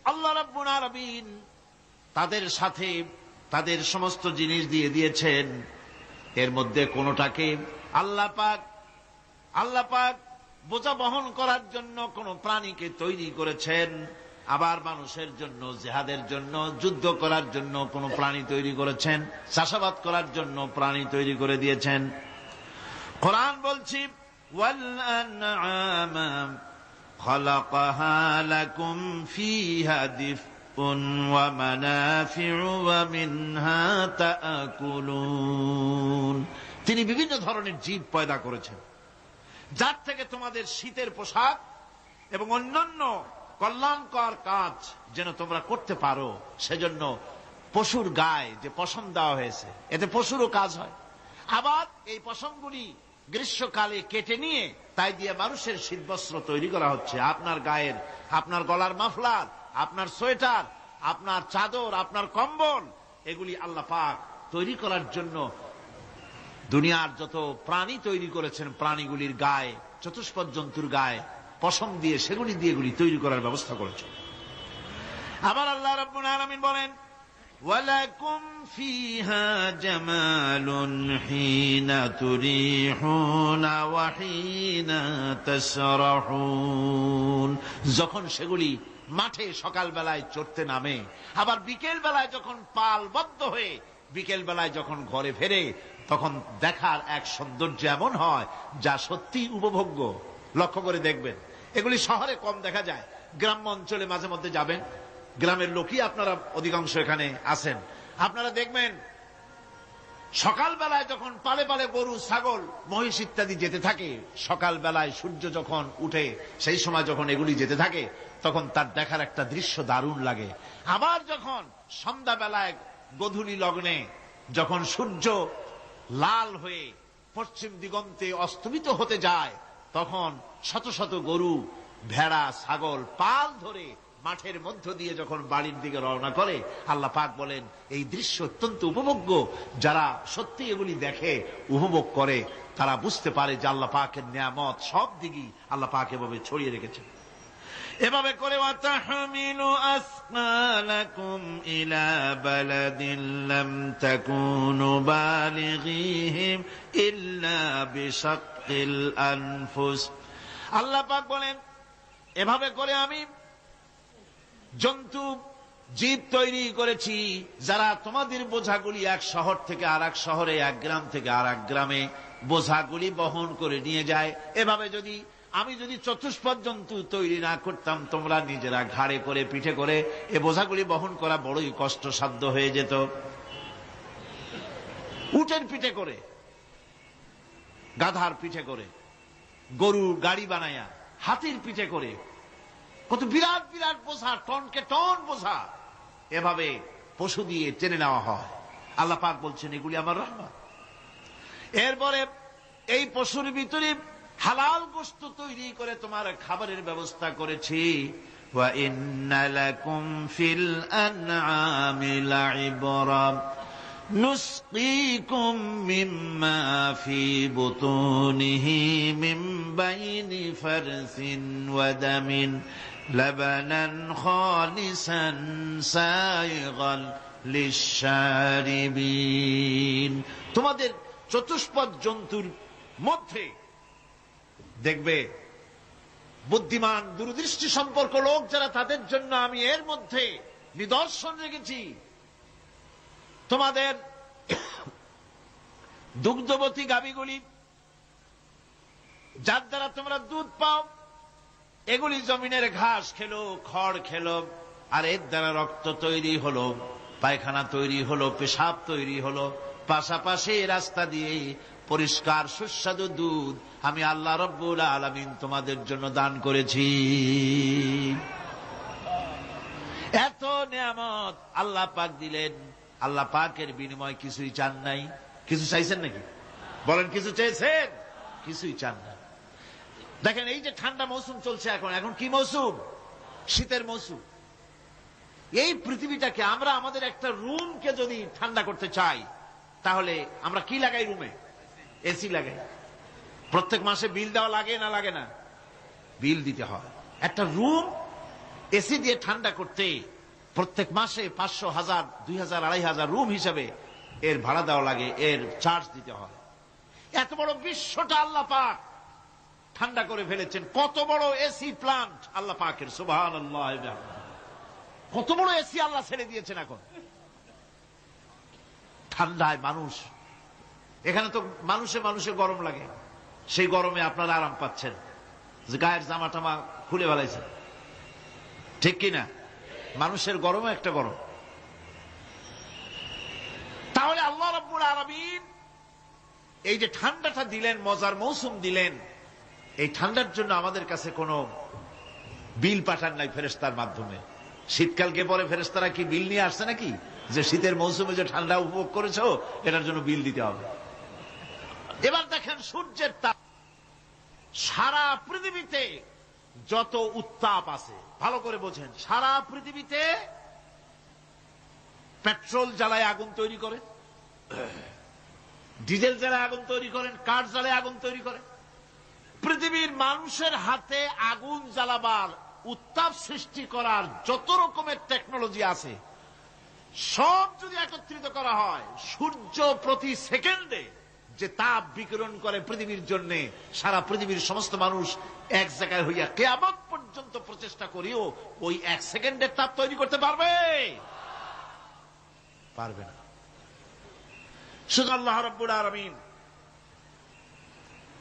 আল্লাহ রাব্বুল আলামিন তাদের সাথে তাদের সমস্ত জিনিস দিয়ে দিয়েছেন। এর মধ্যে কোনটাকে আল্লাহ পাক বোঝা বহন করার জন্য কোন প্রাণীকে তৈরি করেছেন, আবার মানুষের জন্য, জিহাদের জন্য, যুদ্ধ করার জন্য কোন প্রাণী তৈরি করেছেন, চাষাবাদ করার জন্য প্রাণী তৈরি করে দিয়েছেন। কোরআন বলছি ওয়াল আনআমা খালাকাহা লাকুম ফিহা দিফউন ওয়া মানাফিউ ওয়া মিনহা তাআকুলুন। তিনি বিভিন্ন ধরনের জীব পয়দা করেছেন, যার থেকে তোমাদের শীতের পোশাক এবং অন্যান্য কল্যাণকর কাজ যেন তোমরা করতে পারো, সেজন্য পশুর গায়ে যে পশম দেওয়া হয়েছে, এতে পশুরও কাজ হয়। আবার এই পশমগুলি গ্রীষ্মকালে কেটে নিয়ে তাই দিয়ে মানুষের শীতবস্ত্র তৈরি করা হচ্ছে। আপনার গায়ের, আপনার গলার মাফলার, আপনার সোয়েটার, আপনার চাদর, আপনার কম্বল, এগুলি আল্লাহ পাক তৈরি করার জন্য দুনিয়ার যত প্রাণী তৈরি করেছেন, প্রাণীগুলির গায়ে, চতুষ্পদ জন্তুর গায়ে পশম দিয়ে, সেগুলি দিয়ে এগুলি তৈরি করার ব্যবস্থা করেছেন। আবার আল্লাহ রাব্বুল আলামিন বলেন, ওয়ালাকুম ফিহা জামালুন হিনা তুরিহুনা ওয়া হিনা তাসরাহুন। যখন সেগুলি মাঠে সকাল বেলায় চড়তে নামে, আবার বিকেল বেলায় যখন পালবদ্ধ হয়ে বিকেল বেলায় যখন ঘরে ফেরে, তখন দেখার এক সৌন্দর্য এমন হয় যা সত্যি উপভোগ্য। লক্ষ্য করে দেখবেন, এগুলি শহরে কম দেখা যায়, গ্রাম্য অঞ্চলে মাঝে মধ্যে যাবেন, গ্রামের লোকই আপনারা অধিকাংশ এখানে আছেন, আপনারা দেখবেন সকাল বেলায় যখন পালে পালে গরু, ছাগল, মহিষ ইত্যাদি যেতে থাকে, সকাল বেলায় সূর্য যখন উঠে সেই সময় যখন এগুলি যেতে থাকে, তখন তার দেখার একটা দৃশ্য দারুণ লাগে। আবার যখন সন্ধ্যা বেলায় গোধূলি লগ্নে যখন সূর্য লাল হয়ে পশ্চিম দিগন্তে অস্তমিত হতে যায়, তখন শত শত গরু, ভেড়া, ছাগল পাল ধরে মাঠের মধ্য দিয়ে যখন বাড়ির দিকে রওনা করে, আল্লাহ পাক বলেন এই দৃশ্য অত্যন্ত উপভোগ্য। যারা সত্যি এগুলি দেখে, উপভোগ করে, তারা বুঝতে পারে যে আল্লাহ পাকের নিয়ামত সব দিকেই আল্লাহ পাক এভাবে ছড়িয়ে রেখেছেন। এভাবে করে ওয়াতাহমিলু আসকালাকুম ইলা বালাদিন লাম তাকুনু বালিগিহিম ইল্লা বিশাক্কিল আনফুস। আল্লাহ পাক বলেন, এভাবে করে আমি জন্তু, জীব তৈরি করেছি যারা তোমাদের বোঝাগুলি এক শহর থেকে আর এক শহরে, এক গ্রাম থেকে আর এক গ্রামে বোঝাগুলি বহন করে নিয়ে যায়। এভাবে আমি যদি চতুষ্পদ জন্তু তৈরি না করতাম, তোমরা নিজেরা ঘাড়ে করে, পিঠে করে এ বোঝাগুলি বহন করা বড়ই কষ্টসাধ্য হয়ে যেত। উটের পিঠে করে, গাধার পিঠে করে, গরুর গাড়ি বানায়া, হাতির পিঠে করে, কত বিরাট বিরাট বোঝা, টনকে টন বোঝা এভাবে পশু দিয়ে টেনে নেওয়া হয়। আল্লাহ পাক বলছেন এগুলি আমার রহমত। এরপরে এই পশুর ভিতরে হালাল গোশত তৈরি করে তোমার খাবারের ব্যবস্থা করেছি। ওয়া ইন্না লাকুম ফিল আনআমি লাইবরা নুসকিকুম মিম্মা ফি বুতুনিহি মিন বাইনি ফারসিন ওয়া দামিন লাবানান খালিসান সাইগান লিশশারিবিন। তোমাদের চতুষ্পদ জন্তুর মধ্যে দেখবে বুদ্ধিমান, দূরদৃষ্টি সম্পর্ক লোক যারা, তাদের জন্য আমি এর মধ্যে নিদর্শন রেখেছি। তোমাদের দুগ্ধবতী গাভীগুলি, যার দ্বারা তোমরা দুধ পাও, এগুলি জমিনের ঘাস খেলো, খড় খেলো, আর এর দ্বারা রক্ত তৈরি হলো, পায়খানা তৈরি হলো, পেশাব তৈরি হলো, পাশাপাশি রাস্তা দিয়ে পরিষ্কার সুস্বাদু দুধ আমি আল্লাহ রব্বুল আলামিন তোমাদের জন্য দান করেছি। এত নিয়ামত আল্লাহ পাক দিলেন, আল্লাহ পাকের বিনিময় কিছুই চান নাই। কিছু চাইছেন নাকি? বলেন, কিছু চেয়েছেন? কিছুই চান না। দেখেন, এই যে ঠান্ডা মৌসুম চলছে, এখন কি মৌসুম? শীতের মৌসুম। এই পৃথিবীটাকে আমরা, আমাদের একটা রুমকে যদি ঠান্ডা করতে চাই, তাহলে আমরা কি লাগাই? রুমে এসি লাগাই। প্রত্যেক মাসে বিল দেওয়া লাগে না লাগে না? বিল দিতে হয়। একটা রুম এসি দিয়ে ঠান্ডা করতে প্রত্যেক মাসে 500, 1000, 2000, 2500 রুম হিসাবে এর ভাড়া দেওয়া লাগে, এর চার্জ দিতে হয়। এত বড় বিশ্বটা আল্লাহ পাক ঠান্ডা করে ফেলেছেন। কত বড় এসি প্লান্ট আল্লাহ পাকের, সুবহানাল্লাহ। কত বড় এসি আল্লাহ ছেড়ে দিয়েছেন এখন। ঠান্ডায় মানুষ, এখানে তো মানুষে গরম লাগে, সেই গরমে আপনারা আরাম পাচ্ছেন, যে গায়ের জামা টামা খুলে ফেলাইছেন, ঠিক কিনা? মানুষের গরমে একটা গরম। তাহলে আল্লাহ রাব্বুল আলামিন এই যে ঠান্ডাটা দিলেন, মজার মৌসুম দিলেন, এই ঠান্ডার জন্য আমাদের কাছে কোনো বিল পাঠান নাই ফেরেশতার মাধ্যমে। শীতকালকে পরে ফেরেশতারা কি বিল নিয়ে আসছে নাকি, যে শীতের মৌসুমে যে ঠান্ডা উপভোগ করেছো এটার জন্য বিল দিতে হবে? এবার দেখেন সূর্যের তাপ, সারা পৃথিবীতে যত উত্তাপ আছে, ভালো করে বোঝেন, সারা পৃথিবীতে পেট্রোল জ্বালায় আগুন তৈরি করে, ডিজেল জ্বালে আগুন তৈরি করেন, কাঠ জ্বালে আগুন তৈরি করেন। পৃথিবীর মানুষের হাতে আগুন জ্বালাবার, উত্তাপ সৃষ্টি করার যত রকমের টেকনোলজি আছে, সব যদি একত্রিত করা হয়, সূর্য প্রতি সেকেন্ডে যে তাপ বিকিরণ করে পৃথিবীর জন্য, সারা পৃথিবীর সমস্ত মানুষ এক জায়গায় হইয়া কিয়ামত পর্যন্ত প্রচেষ্টা করিও ওই এক সেকেন্ডের তাপ তৈরি করতে পারবে? পারবে না। শুধু আল্লাহ রাব্বুল আলামিন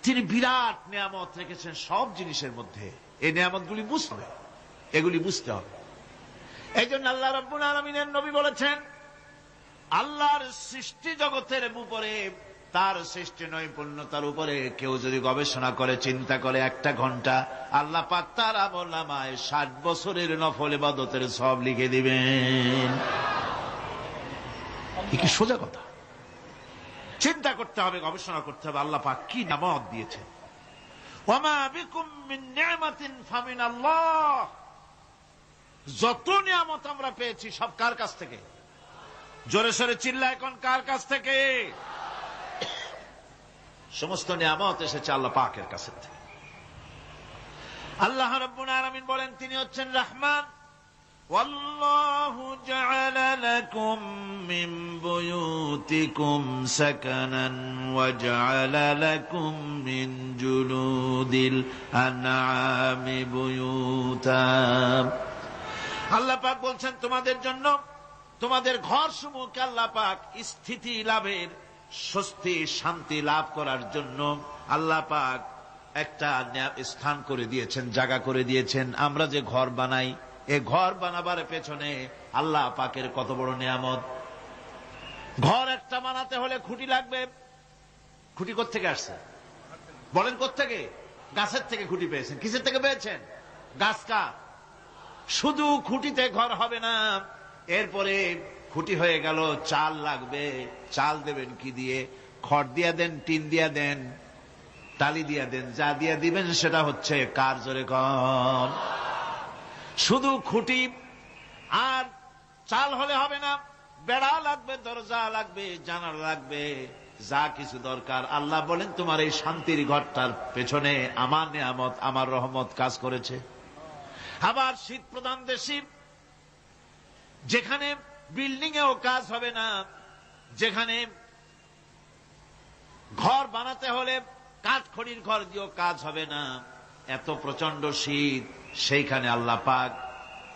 তিনি বিরাট নিয়ামত রেখেছেন সব জিনিসের মধ্যে। এই নিয়ামতগুলি বুঝতে হবে, এগুলি বুঝতে হবে। এই জন্য আল্লাহ রাব্বুল আলামিনের নবী বলেছেন, আল্লাহর সৃষ্টি জগতের উপরে, তার সৃষ্টি নৈপুণ্যতার উপরে কেউ যদি গবেষণা করে, চিন্তা করে 1 ঘন্টা, আল্লাহ পাক তার আমলনামায় 60 বছরের নফল ইবাদতের সওয়াব লিখে দিবেন। কি সোজা কথা। চিন্তা করতে হবে, গবেষণা করতে হবে আল্লাহ পাক কি নিয়ামত দিয়েছেন। ওয়ামা বিকুম মিন নি'মাতিন ফামিনাল্লাহ। যত নিয়ামত আমরা পেয়েছি সব কার কাছ থেকে? জোরে সোরে চিল্লায় কোন কার কাছ থেকে? সমস্ত নিয়ামত এসেছে আল্লাহ পাকের কাছ থেকে। আল্লাহ রাব্বুল আলামিন বলেন তিনি হচ্ছেন রহমান। ওয়াল্লাহু জাআলা লাকুম মিন বুয়ুতিকুম সাকানান ওয়া জাআলা লাকুম মিন জুলুদিল আনআমি বুয়ুতা। আল্লাহ পাক বলছেন তোমাদের জন্য, তোমাদের ঘরসমূহকে আল্লাহ পাক স্থিতি লাভের, স্বস্তি শান্তি লাভ করার জন্য আল্লাহ পাক একটা স্থান করে দিয়েছেন, জায়গা করে দিয়েছেন। আমরা যে ঘর বানাই, এই ঘর বানাবার পেছনে আল্লাহ পাকের কত বড় নিয়ামত। ঘর একটা বানাতে হলে খুঁটি লাগবে। খুঁটি কোত্থেকে আসছে বলেন? কোত্থেকে? গাছের থেকে খুঁটি পেয়েছেন। কিসের থেকে পেয়েছেন? গাছ কা। শুধু খুঁটিতে ঘর হবে না, এরপরে খুঁটি হয়ে গেল, চাল লাগবে। চাল দেবেন কি দিয়ে? খড় দিয়া দেন, টিন দিয়া দেন, টালি দিয়া দেন, যা দিয়া দিবেন সেটা হচ্ছে কার? জোরে কন। শুধু খুঁটি আর চাল হলে হবে না, বেড়া লাগবে, দরজা লাগবে, জানালা লাগবে, যা কিছু দরকার। আল্লাহ বলেন তোমার এই শান্তির ঘরটার পেছনে আমার নিয়ামত, আমার রহমত কাজ করেছে। আবার শীত প্রধান দেশে যেখানে বিল্ডিং এও কাজ হবে না, যেখানে ঘর বানাতে হলে কাঠখড়ির ঘর দিয়েও কাজ হবে না, এত প্রচন্ড শীত, সেইখানে আল্লাহ পাক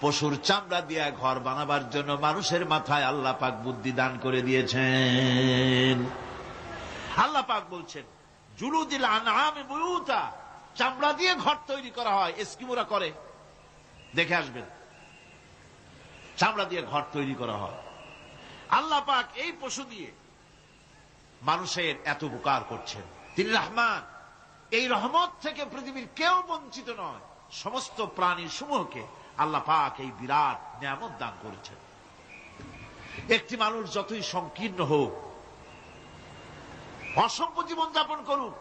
পশুর চামড়া দিয়ে ঘর বানাবার জন্য মানুষের মাথায় আল্লাহ পাক বুদ্ধি দান করে দিয়েছেন। আল্লাহ পাক বলছেন জুলুদিল আনআমি বুয়ুতা, চামড়া দিয়ে ঘর তৈরি করা হয়। এস্কিমোরা করে, দেখে আসবেন, চামড়া দিয়ে ঘর তৈরি করা হয়। আল্লাহ পাক এই পশু দিয়ে মানুষের এত উপকার করছেন। তিনি রহমান। এই রহমত থেকে পৃথিবীর কেউ বঞ্চিত নয়। সমস্ত প্রাণী সমূহকে আল্লাহ পাক এই বিরাট নিয়ামত দান করেছেন। একটি মানুষ যতই সংকীর্ণ হোক, অসভ্য জীবন যাপন করুক,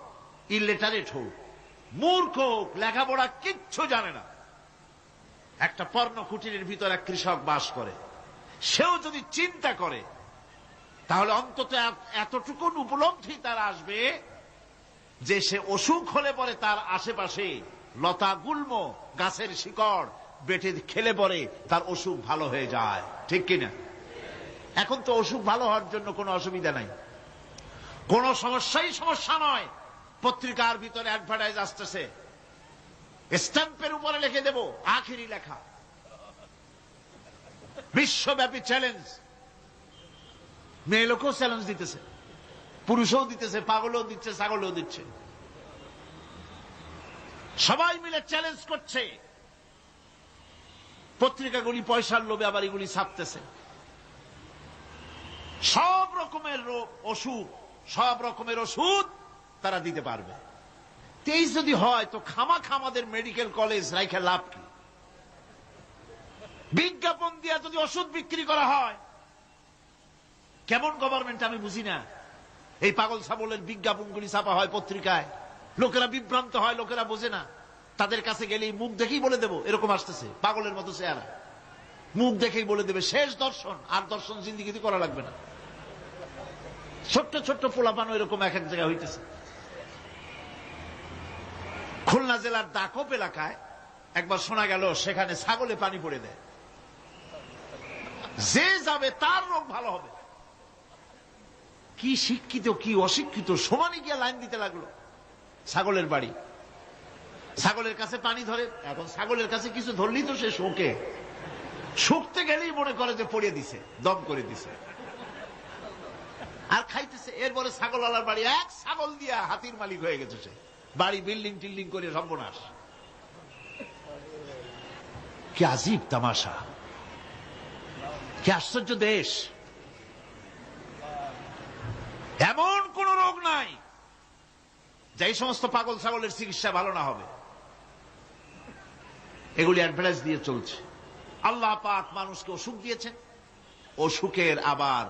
ইলিটারেট হোক, মূর্খ হোক, লেখাপড়া কিচ্ছু জানে না, একটা পর্ণ কুটিরের ভিতর এক কৃষক বাস করে, সেও যদি চিন্তা করে তাহলে অন্তত এতটুকু উপলব্ধি তার আসবে যে সে অসুখ হলে পরে তার আশেপাশে লতা গুল্ম, গাছের শিকড় বেটে খেলে পরে তার অসুখ ভালো হয়ে যায়। ঠিক কিনা? এখন তো অসুখ ভালো হওয়ার জন্য কোনো অসুবিধা নাই, কোন সমস্যাই সমস্যা নয়। পত্রিকার ভিতরে অ্যাডভার্টাইজ আসতেছে, স্ট্যাম্পের উপরে লিখে দেব আখেরি লেখা, বিশ্বব্যাপী চ্যালেঞ্জ। মেয়ে লোকও চ্যালেঞ্জ দিতেছে, পুরুষও দিতেছে, পাগলও দিচ্ছে, ছাগলও দিচ্ছে, সবাই মিলে চ্যালেঞ্জ করছে। পত্রিকাগুলি পয়সার লোভে আবার এগুলি ছাপতেছে। সব রকমের অসুখ, সব রকমের ওষুধ তারা দিতে পারবে। 23 যদি হয় তো খামাখা আমাদের মেডিকেল কলেজ রাইখা লাভ কি? বিজ্ঞাপন দিয়া যদি ওষুধ বিক্রি করা হয়, কেমন গভর্নমেন্ট আমি বুঝি না। এই পাগল ছাগলের বিজ্ঞাপনগুলি ছাপা হয় পত্রিকায়, লোকেরা বিভ্রান্ত হয়, লোকেরা বোঝে না। তাদের কাছে গেলেই মুখ দেখেই বলে দেব এরকম আসতেছে, পাগলের মতো চেহারা, মুখ দেখেই বলে দেবে শেষ দর্শন, আর দর্শন জিন্দিগিতে করা লাগবে না। ছোট্ট ছোট্ট পোলাপান এরকম এক এক জায়গায় হইতেছে। খুলনা জেলার দাকপ এলাকায় একবার শোনা গেল সেখানে ছাগলে পানি পড়ে দেয়, যে যাবে তার রোগ ভালো হবে। কি শিক্ষিত কি অশিক্ষিত সমানই গিয়া লাইন দিতে লাগলো। ছাগলের বাড়ি, ছাগলের কাছে পানি ধরে। এখন ছাগলের কাছে কিছু ধরলেই তো সে শোকে, শুকতে গেলেই মনে করে যে পড়িয়ে দিছে, দম করে দিছে, আর খাইতেছে। এরপরে ছাগলওয়ালার বাড়ি এক ছাগল দিয়া হাতির মালিক হয়ে গেছে সে, বাড়ি বিল্ডিং টিল্ডিং করে সর্বনাশ। কি আজীব তামাশা, কি আশ্চর্য দেশ। এমন কোন রোগ নাই যে এই সমস্ত পাগল ছাগলের চিকিৎসা ভালো না হবে। এগুলি অ্যাডভার্টাইজ দিয়ে চলছে। আল্লাহ পাক মানুষকে অসুখ দিয়েছেন, অসুখের আবার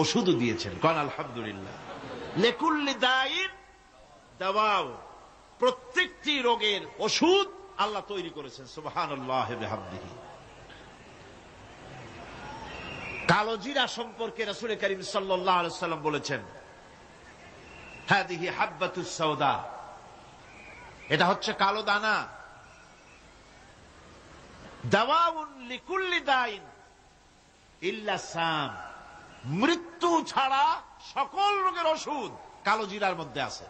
ওষুধও দিয়েছেন। কোন আলহামদুলিল্লাহ। লিকুল্লি দাইন দাওয়াও, প্রত্যেকটি রোগের ওষুধ আল্লাহ তৈরি করেছেন। সুবহানাল্লাহ ওয়া বিহামদিহি। কালো জিরা সম্পর্কে রাসূল করিম সাল্লাল্লাহু আলাইহি ওয়াসাল্লাম বলেছেন, হাদিহি হাব্বাতুস সাওদা, এটা হচ্ছে কালো দানা। দাওয়াউন লিকুল্লি দাইন ইল্লা সাম, মৃত্যু ছাড়া সকল রোগের ওষুধ কালো জিরার মধ্যে আছে।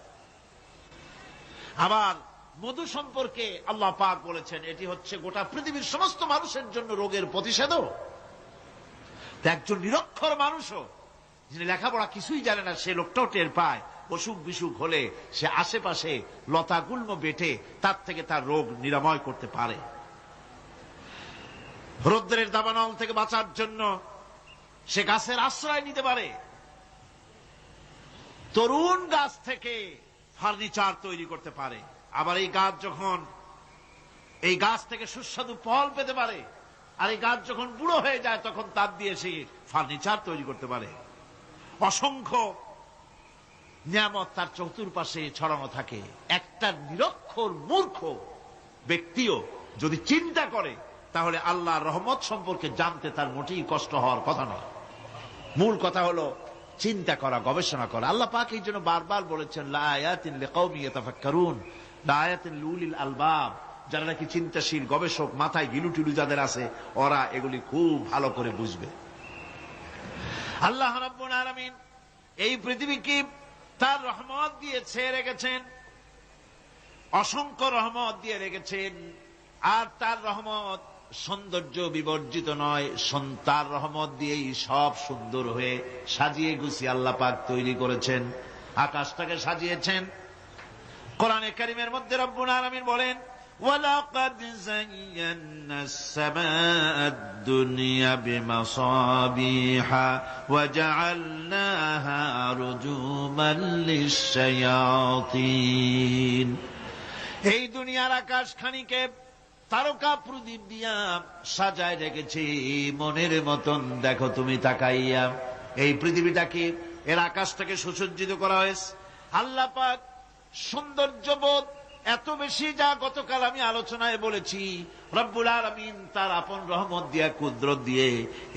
আবার মধু সম্পর্কে আল্লাহ পাক বলেছেন, এটি হচ্ছে গোটা পৃথিবীর সমস্ত মানুষের জন্য রোগের প্রতিষেধক। একজন নিরক্ষর মানুষও, যিনি লেখাপড়া কিছুই জানে না, সে লোকটাও টের পায় অসুখ বিসুখ হলে সে আশেপাশে লতা গুল্ম বেটে তার থেকে তার রোগ নিরাময় করতে পারে। রৌদ্রের দাবানল থেকে বাঁচার জন্য সে গাছের আশ্রয় নিতে পারে। তরুণ গাছ থেকে ফার্নিচার তৈরি করতে পারে। আবার এই গাছ যখন এই গাছ থেকে সুস্বাদু ফল পেতে পারে, আর এই গাছ যখন বুড়ো হয়ে যায় তখন তার দিয়ে সে ফার্নিচার তৈরি করতে পারে। অসংখ্য নিয়ামত তার চতুর্পাশে ছড়ানো থাকে। একটা নিরক্ষর মূর্খ ব্যক্তিও যদি চিন্তা করে তাহলে আল্লাহর রহমত সম্পর্কে জানতে তার মোটেই কষ্ট হওয়ার কথা নয়। মূল কথা হলো চিন্তা করা, গবেষণা করা। আল্লাহ পাক এই জন্য বারবার বলেছেন, লা আয়াতিন লিকাওমি ইয়াতাফাক্কারুন, লা আয়াতিন লিউলিল আলবাব, যারা নাকি চিন্তাশীল গবেষক, মাথায় গিলু টিলু যাদের আছে, ওরা এগুলি খুব ভালো করে বুঝবে। আল্লাহ রাব্বুল আলামিন এই পৃথিবীকে তার রহমত দিয়ে ছেয়ে রেখেছেন, অসংখ্য রহমত দিয়ে রেখেছেন। আর তার রহমত সৌন্দর্য বিবর্জিত নয়, তার রহমত দিয়েই সব সুন্দর হয়ে সাজিয়ে গুছিয়ে আল্লাহ পাক তৈরি করেছেন। আকাশটাকে সাজিয়েছেন। কোরআনে কারীমের মধ্যে রব্বুল আলামিন বলেন, ওয়ালাকাদ যায়্যানাস সামাআদ দুনিয়া বিমাসাবিহা ওয়া জাআলনাহা রুজুমান লিশ-শায়াতিন। এই দুনিয়ার আকাশখানিকে তারকা প্রদীপ দিয়া সাজায় রেখেছি মনের মতন। দেখো তুমি তাকাইয়া, এই পৃথিবীটাকে, এর আকাশটাকে সুসজ্জিত করা হয়েছে। আল্লাহ পাক সৌন্দর্যবোধ এত বেশি, যা গতকাল আমি আলোচনায় বলেছি, রব্বুল আলামিন তার আপন রহমত দিয়া, কুদরত দিয়ে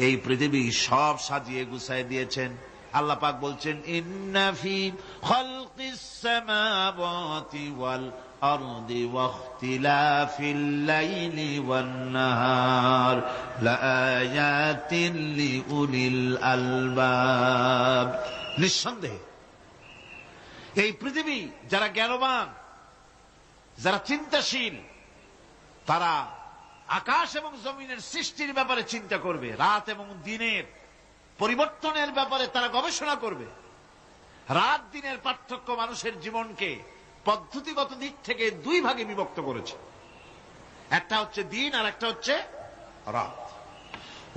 এই পৃথিবী সব সাজিয়ে গুছায় দিয়েছেন। আল্লাহ পাক বলছেন, ইন্না ফি খালকিস সামাওয়াতি ওয়াল আরদি ওয়াখতিলাফিল লাইলি ওয়ান নাহার লাআয়াতিন লিউলিল আলবাব। নিঃসন্দেহে এই পৃথিবী, যারা জ্ঞানবান, যারা চিন্তাশীল, তারা আকাশ এবং জমিনের সৃষ্টির ব্যাপারে চিন্তা করবে, রাত এবং দিনের পরিবর্তনের ব্যাপারে তারা গবেষণা করবে। রাত দিনের পার্থক্য মানুষের জীবনকে পদ্ধতিগত দিক থেকে দুই ভাগে বিভক্ত করেছে। একটা হচ্ছে দিন আর একটা হচ্ছে রাত।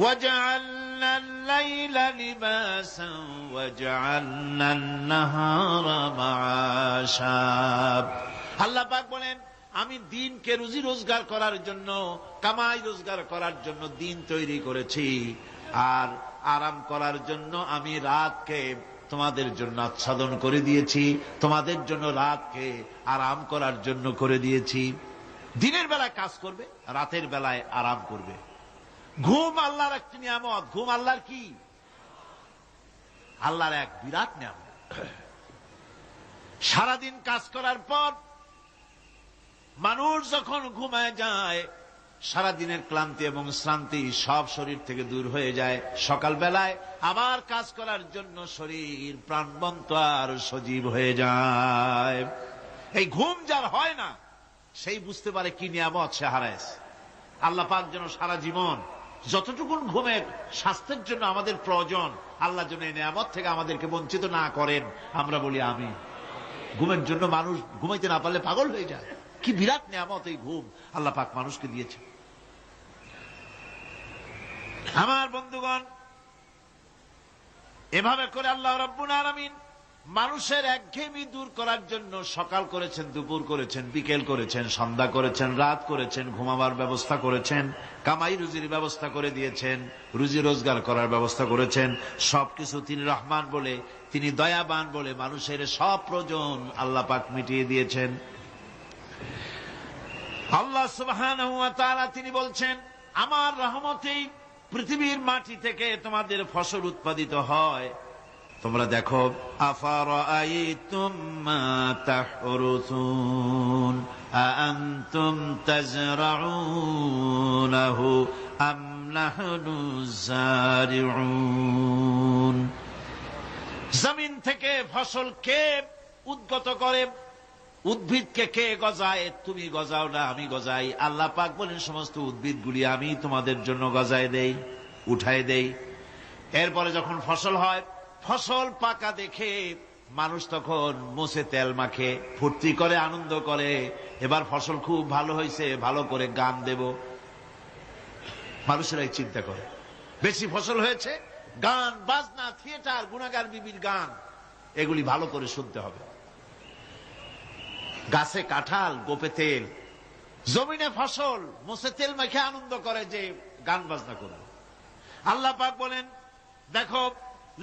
وَجَعَلْنَا اللَّيْلَ لِبَاسًا وَجَعَلْنَا النَّهَارَ مَعَاشًا। আল্লাহ পাক বলেন, আমি দিনকে রুজি রোজগার করার জন্য, কামাই রোজগার করার জন্য দিন তৈরি করেছি, আর আরাম করার জন্য আমি রাতকে তোমাদের জন্য আচ্ছাদন করে দিয়েছি। তোমাদের জন্য রাতকে আরাম করার জন্য করে দিয়েছি। দিনের বেলায় কাজ করবে, রাতের বেলায় আরাম করবে। ঘুম আল্লাহর একটি নিয়ামত। ঘুম আল্লাহর কি? আল্লাহর এক বিরাট নিয়ামত। সারাদিন কাজ করার পর মানুষ যখন ঘুমায় যায়, সারাদিনের ক্লান্তি এবং শ্রান্তি সব শরীর থেকে দূর হয়ে যায়। সকালবেলায় আবার কাজ করার জন্য শরীর প্রাণবন্ত আর সজীব হয়ে যায়। এই ঘুম যার হয় না, সেই বুঝতে পারে কি নিয়ামত সে হারাইছে। আল্লাহ পাক যেন সারা জীবন যতটুকুন ঘুমের স্বাস্থ্যের জন্য আমাদের প্রয়োজন, আল্লাহ যেন এই নিয়ামত থেকে আমাদেরকে বঞ্চিত না করেন। আমরা বলি আমিন। ঘুমের জন্য মানুষ ঘুমাইতে না পারলে পাগল হয়ে যায়। কি বিরাট নিয়ামত এই ঘুম আল্লাহ পাক মানুষকে দিয়েছে। আমার বন্ধুগণ, এভাবে করে আল্লাহ রাব্বুল আলামিন মানুষের একঘেয়েমি দূর করার জন্য সকাল করেছেন, দুপুর করেছেন, বিকেল করেছেন, সন্ধ্যা করেছেন, রাত করেছেন, ঘুমাবার ব্যবস্থা করেছেন, কামাই রুজির ব্যবস্থা করে দিয়েছেন, রুজি রোজগার করার ব্যবস্থা করেছেন। সবকিছু তিনি রহমান বলে, তিনি দয়াবান বলে মানুষের সব প্রয়োজন আল্লাহ পাক মিটিয়ে দিয়েছেন। আল্লাহ সুবহানাহু ওয়া তাআলা তিনি বলছেন, আমার রহমতেই পৃথিবীর মাটি থেকে তোমাদের ফসল উৎপাদিত হয়। তোমরা দেখো, আফারাআইতুম মা তাহরুসুন আআনতুম তাজরাউনাহু আম নাহনুজ জারিউন। জমিন থেকে ফসল কে উদ্গত করে, উদ্ভিদকে কে গজায়? তুমি গজাও না, আমি গজাই। আল্লাহ পাক বলেন, সমস্ত উদ্ভিদগুলি আমি তোমাদের জন্য গজায় দেই, উঠায় দেই। এরপরে যখন ফসল হয়, ফসল পাকা দেখে মানুষ তখন মুছে তেল মাখে, ফুর্তি করে, আনন্দ করে। এবার ফসল খুব ভালো হয়েছে, ভালো করে গান দেব। মানুষেরাই চিন্তা করে, বেশি ফসল হয়েছে, গান বাজনা, থিয়েটার, গুনাগার বিবির গান, এগুলি ভালো করে শুনতে হবে। গাছে কাঁঠাল, গোপে তেল, জমিনে ফসল, মুছে তেল মাখে আনন্দ করে যে গান বাজনা করবে। আল্লাহ পাক বলেন, দেখো,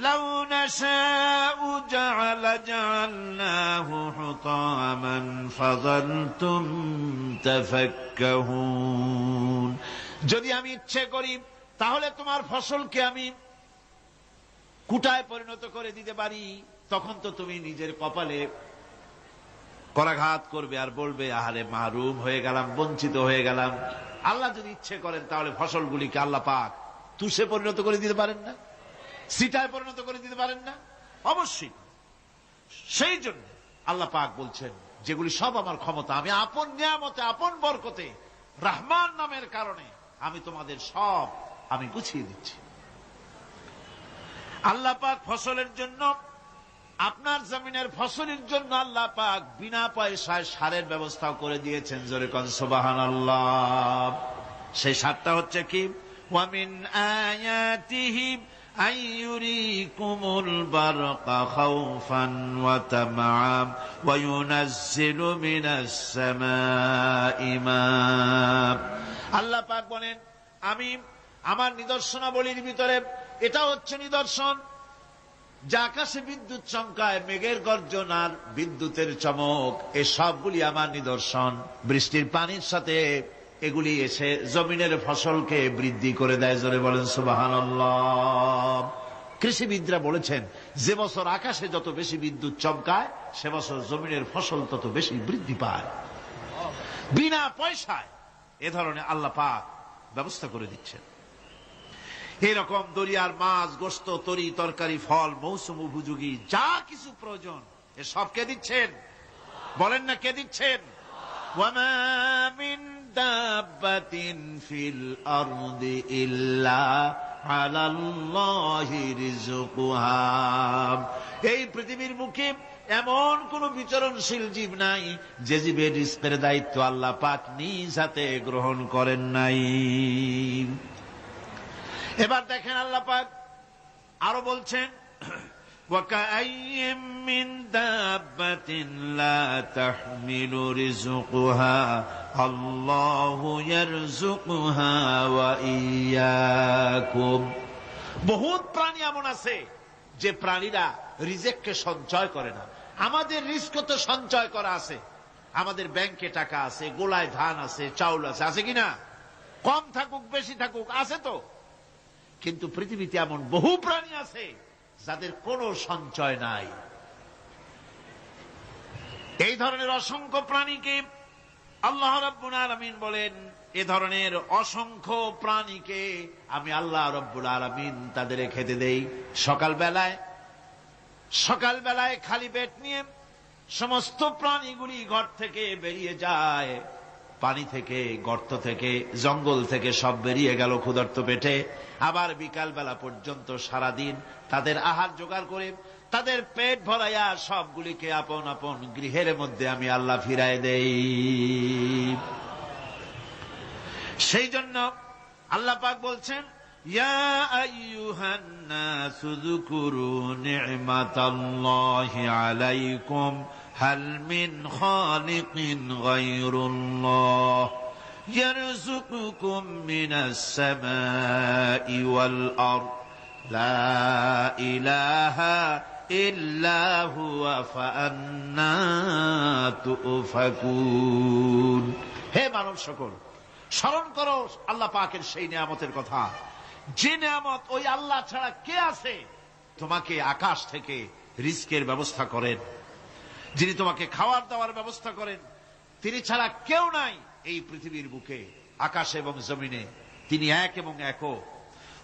লাউ নাশাউ জাআলনাহু হুতামান ফাযালতুম তাফাক্কাহুন। যদি আমি ইচ্ছে করি তাহলে তোমার ফসলকে আমি কুটায় পরিণত করে দিতে পারি। তখন তো তুমি নিজের কপালে করাঘাত করবে আর বলবে, আহারে মাহরুম হয়ে গেলাম, বঞ্চিত হয়ে গেলাম। আল্লাহ যদি ইচ্ছে করেন তাহলে ফসলগুলিকে আল্লাহ পাক তুষে পরিণত করে দিতে পারেন না? সিটায় পরিণত করে দিতে পারেন না? অবশ্যই। সেই জন্য আল্লাহ পাক বলছেন, যেগুলি সব আমার ক্ষমতা, আমি আপন নিয়ামতে, আপন বরকতে, রহমান নামের কারণে আমি তোমাদের সব আমি গুছিয়ে দিচ্ছি। আল্লাহ পাক ফসলের জন্য, আপনার জমিনের ফসলের জন্য আল্লাহ পাক বিনা পয়সায় সারের ব্যবস্থাও করে দিয়েছেন। জোরে কোন সুবহানাল্লাহ। সেই সারটা হচ্ছে কি? ওয়া মিন আয়াতিহি আইয়ুরিকুমুল বারকা খাউফান ওয়া তামআম ওয়া ইউনাজ্জিলু মিনাস সামাই মা। আল্লাহ পাক বলেন, আমি আমার নিদর্শনাবলীর ভিতরে এটা হচ্ছে নিদর্শন, যে আকাশে বিদ্যুৎ চমকায়, মেঘের গর্জন আর বিদ্যুতের চমক, এ সবগুলি আমার নিদর্শন। বৃষ্টির পানির সাথে এগুলি এসে জমিনের ফসলকে বৃদ্ধি করে দেয়। জোরে বলেন সুবহানাল্লাহ। কৃষিবিদরা বলেছেন, যে বছর আকাশে যত বেশি বিদ্যুৎ চমকায়, সে বছর জমিনের ফসল তত বেশি বৃদ্ধি পায়। বিনা পয়সায় এ ধরনের আল্লাহ পাক ব্যবস্থা করে দিচ্ছেন। এরকম দরিয়ার মাছ, গোশত, তরি তরকারি, ফল, মৌসুম উপযোগী যা কিছু প্রয়োজন, এ সব কে দিচ্ছেন? বলেন না, কে দিচ্ছেন? ওয়ামা মিন দাব্বাতিন ফিল আরদি ইল্লা আলাল্লাহি রিজকুহা। এই পৃথিবীর মুখে এমন কোন বিচরণশীল জীব নাই যে জীবের রিজকের দায়িত্ব আল্লাহ পাক নিজ হাতে গ্রহণ করেন নাই। এবার দেখেন, আল্লাহ পাক আরো বলছেন, ওয়াকাআইয়িম মিন দাব্বাতিন লা তাহমিলু রিজকুহা আল্লাহু ইয়ারযুকুহা ওয়া ইয়্যাকুম। বহুত প্রাণী এমন আছে যে প্রাণীরা রিজেককে সঞ্চয় করে না। আমাদের রিজক তো সঞ্চয় করা আছে, আমাদের ব্যাংকে টাকা আছে, গোলায় ধান আছে, চাউল আছে, আছে কিনা? কম থাকুক বেশি থাকুক, আছে তো। কিন্তু পৃথিবীতে এমন বহু প্রাণী আছে যাদের কোনো সঞ্চয় নাই। এই ধরনের অসংখ্য প্রাণীকে আল্লাহ রাব্বুল আলামিন বলেন, এ ধরনের অসংখ্য প্রাণীকে আমি আল্লাহ রাব্বুল আলামিন তাদের খেতে দেই। সকালবেলায় খালি পেট নিয়ে সমস্ত প্রাণীগুলি ঘর থেকে বেরিয়ে যায়, পানি থেকে, গর্ত থেকে, জঙ্গল থেকে সব বেরিয়ে গেল ক্ষুধার্ত পেটে। আবার বিকালবেলা পর্যন্ত সারাদিন তাদের আহার জোগাড় করে তাদের পেট ভরাইয়া সবগুলিকে আপন আপন গৃহের মধ্যে আমি আল্লাহ ফিরায় দেই। সেই জন্য আল্লাহ পাক বলছেন, ইয়া আইয়ুহান নাসু যকুরু নি'মাতাল্লাহি আলাইকুম হাল মিন খালিকিন গায়রুল্লাহ ইয়ারযুকুকুম মিনাস সামাই ওয়াল আরদ লা ইলাহা ইল্লা হুয়া ফাআন্না তুফাকুন। হে মানব সকল, স্মরণ করো আল্লাহ পাকের সেই নিয়ামতের কথা, যে নিয়ামত ওই আল্লাহ ছাড়া কে আছে? তোমাকে আকাশ থেকে রিজকের ব্যবস্থা করেন, যিনি তোমাকে খাওয়ার দাওয়ার ব্যবস্থা করেন, তিনি ছাড়া কেউ নাই এই পৃথিবীর বুকে, আকাশে এবং জমিনে। তিনি এক এবং একক।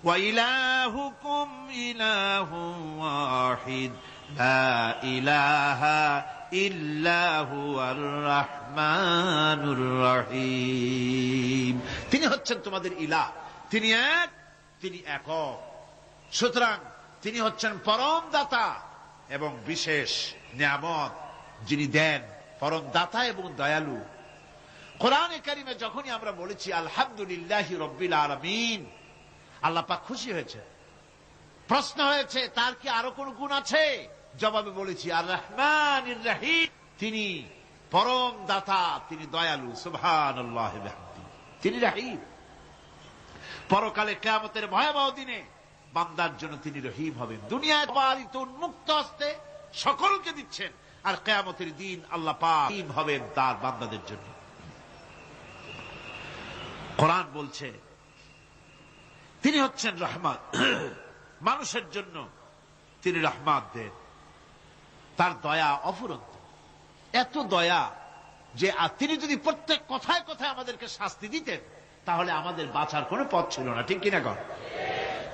ওয়া ইলাহুকুম ইলাহুন ওয়াহিদ লা ইলাহা ইল্লা হুয়ার রাহমানুর রহিম। তিনি হচ্ছেন তোমাদের ইলাহ, তিনি এক, তিনি একক। সুতরাং তিনি হচ্ছেন পরম দাতা এবং বিশেষ নিয়ামত যিনি দেন, পরম দাতা এবং দয়ালু। কোরআনে কারিমে যখনই আমরা বলেছি আলহামদুলিল্লাহি রাব্বিল আলামিন, আল্লাহ পাক খুশি হয়েছে। প্রশ্ন হয়েছে তার কি আরো কোন গুণ আছে? জবাবে বলেছি আর রহমানির রহিম, তিনি পরম দাতা, তিনি দয়ালু। সুবহানাল্লাহ ওয়া বিহামদিহি, তিনি রহিম। পরকালে কিয়ামতের ভয়াবহ দিনে বান্দার জন্য তিনি রহিম হবেন। দুনিয়ায় পালিত উন্মুক্ত হস্তে সকলকে দিচ্ছেন, আর কিয়ামতের দিন আল্লাহ পাক রহিম হবেন তার বান্দাদের জন্য। কোরআন বলছে তিনি হচ্ছেন রহমান, মানুষের জন্য তিনি রহমত দেন। তার দয়া অফুরন্ত, এত দয়া যে তিনি যদি প্রত্যেক কথায় কথায় আমাদেরকে শাস্তি দিতেন তাহলে আমাদের বাঁচার কোনো পথ ছিল না। ঠিক কিনা কর?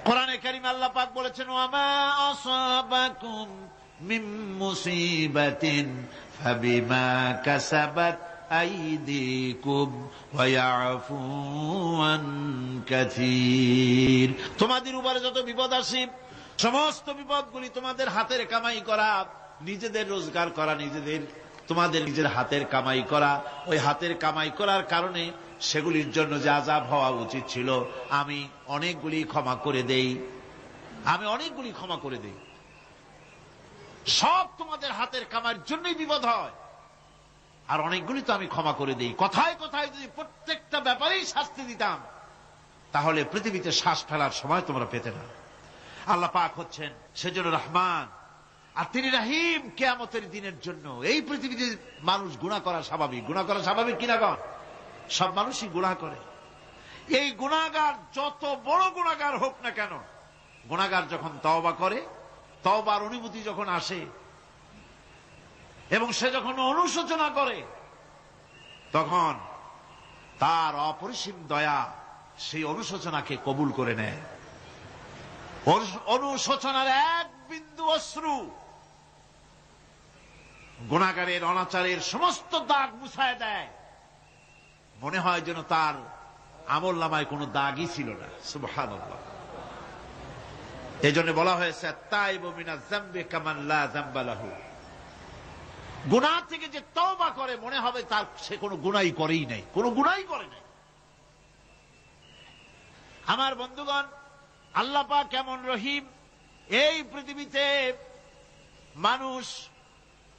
কোরআনে কারিমে আল্লাহ পাক বলেছেন, ওয়ামা আসাবাকুম মিন মুসিবাতিন ফাবিমা কাসাবাত আইদিকুম ওয়া ইয়াফু আন কাসীর। তোমাদের উপরে যত বিপদ আসে, সমস্ত বিপদগুলি তোমাদের হাতের কামাই করা, নিজেদের রোজগার করা, তোমাদের নিজের হাতের কামাই করা। ওই হাতের কামাই করার কারণে সেগুলির জন্য যে আযাব হওয়া উচিত ছিল, আমি অনেকগুলি ক্ষমা করে দেই, সব তোমাদের হাতের কামাইয়ের জন্যই বিপদ হয়, আর অনেকগুলি তো আমি ক্ষমা করে দেই। কথায় কথায় যদি প্রত্যেকটা ব্যাপারেই শাস্তি দিতাম তাহলে পৃথিবীতে শ্বাস ফেলার সময় তোমরা পেতে না। আল্লাহ পাক হচ্ছেন সেজন্য রহমান, আর তিনি রহিম কিয়ামতের দিনের জন্য। এই পৃথিবীতে মানুষ গুনাহ করা স্বাভাবিক কিনা কর? সব মানুষই গুনাহ করে। এই গুনাহগার যত বড় গুনাহগার হোক না কেন, গুনাহগার যখন তওবা করে, তওবার অনুভূতি যখন আসে এবং সে যখন অনুশোচনা করে, তখন তার অপরিসীম দয়া সেই অনুশোচনাকে কবুল করে নেয়। অনুশোচনার এক বিন্দু অশ্রু গুনাহগারের অনাচারের সমস্ত দাগ মুছায় দেয়। মনে হয় যেন তার আমল নামায় কোনো দাগই ছিল না। সুবহানাল্লাহ। এই জন্য বলা হয়েছে আত-তাইবু মিনাজ যামবি কামান লা যামবা লাহু। গুনাহ থেকে যে তওবা করে মনে হবে তার সে কোনো গুনাহই করেই নাই, কোনো গুনাহই করে নাই। আমার বন্ধুগণ, আল্লাহ পাক কেমন রহিম! এই পৃথিবীতে মানুষ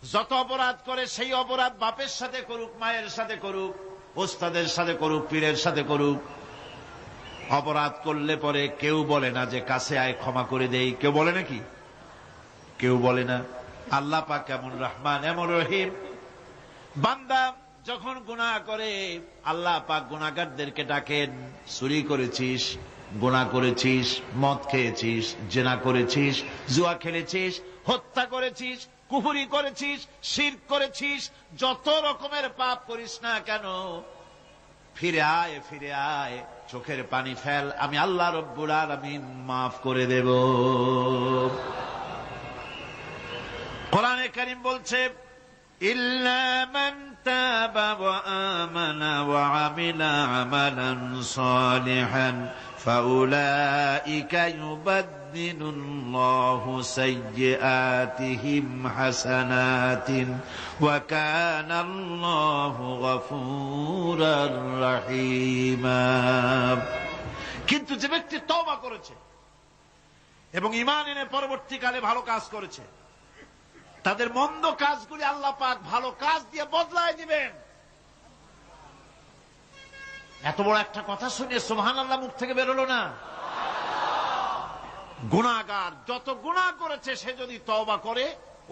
যত অপরাধ করে, সেই অপরাধ বাপের সাথে করুক, মায়ের সাথে করুক, ওস্তাদের সাথে করুক, পীরের সাথে করুক, অপরাধ করলে পরে কেউ বলে না যে কাছে আয় ক্ষমা করে দেই। কেউ বলে নাকি? কেউ বলে না। আল্লাহ পাক কেমন রহমান, এমন রহিম! বান্দা যখন গুনাহ করে আল্লাহ পাক গুনাহগারদেরকে ডাকেন, চুরি করেছিস, গুনাহ করেছিস, মদ খেয়েছিস, জিনা করেছিস, জুয়া খেলেছিস, হত্যা করেছিস, কুফরি করেছিস, শিরক করেছিস, যত রকমের পাপ করিস না কেন, ফিরে আয়, ফিরে আয়, চোখের পানি ফেল, আমি আল্লাহ রব্বুল আলামিন মাফ করে দেব। কোরআনে কারীম বলছে, ইল্লা মান তাবা ওয়া আমানা ওয়া আমিলা আমালান সালিহান ফাউলাইকা ইউবাদদিলুল্লাহু সাইয়্যাতিহিম হাসানাতিন ওয়া কানাল্লাহু গফুরার রহিমা। কিন্তু যে ব্যক্তি তওবা করেছে এবং ঈমান এনে পরবর্তীকালে ভালো কাজ করেছে, তাদের মন্দ কাজগুলি আল্লাহ পাক ভালো কাজ দিয়ে বদলায় দিবেন। এত বড় একটা কথা শুনে সুবহানাল্লাহ মুখ থেকে বেরোলো না? গুনাহগার যত গুনাহ করেছে সে যদি তওবা করে,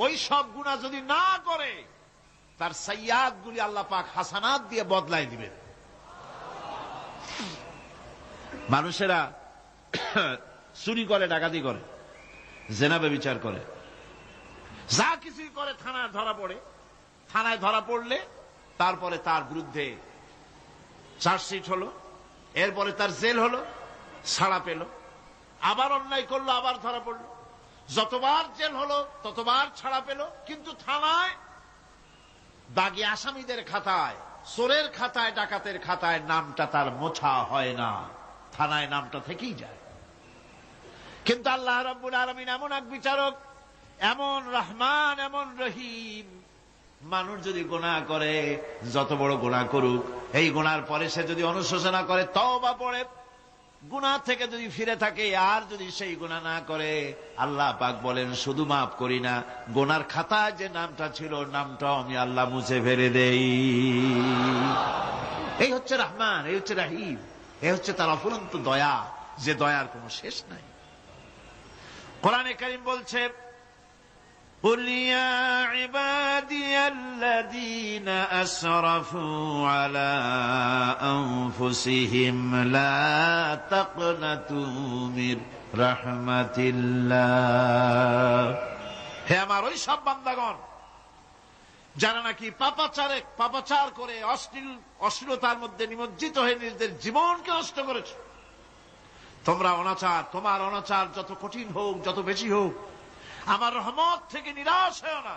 ওই সব গুনাহ যদি না করে, তার সাইয়্যাতগুলি আল্লাহ পাক হাসানাত দিয়ে বদলায় দিবেন। মানুষেরা চুরি করে, ডাকাতি করে, জিনা ব্যভিচার করে, যা কিছুই করে থানায় ধরা পড়ে। থানায় ধরা পড়লে তারপরে তার বিরুদ্ধে চার্জশিট হলো, এরপরে তার জেল হলো, ছাড়া পেল, আবার অন্যায় করলো, আবার ধরা পড়লো, যতবার জেল হলো ততবার ছাড়া পেল, কিন্তু থানায় দাগী আসামিদের খাতায়, চোরের খাতায়, ডাকাতের খাতায় নামটা তার মোছা হয় না, থানায় নামটা থেকেই যায়। কিন্তু আল্লাহ রাব্বুল আলামিন এমন এক বিচারক, এমন রহমান, এমন রহিম, মানুষ যদি গুনাহ করে, যত বড় গুনাহ করুক, এই গুনার পরে সে যদি অনুশোচনা করে, তওবা পড়ে, গুনাহ থেকে যদি ফিরে থাকে, আর যদি সেই গুনাহ না করে, আল্লাহ পাক বলেন শুধু মাফ করি না, গুনার খাতায় যে নামটা ছিল, নামটাও আমি আল্লাহ মুছে ফেলে দেই। এই হচ্ছে রহমান, এই হচ্ছে রহিম, এই হচ্ছে তার অফুরন্ত দয়া, যে দয়ার কোনো শেষ নাই। কোরআনে কারীম বলছে, قل يا عبادي الذين أسرفوا على أنفسهم لا تقنطوا من رحمة الله। হে আমার ওই সব বান্দাগণ যারা নাকি পাপাচার করে অশ্লীলতার মধ্যে নিমজ্জিত হয়ে নিজেদের জীবনকে নষ্ট করেছে, তোমার অনাচার যত কঠিন হোক, যত বেশি হোক, আমার রহমত থেকে নিরাশ হয় না।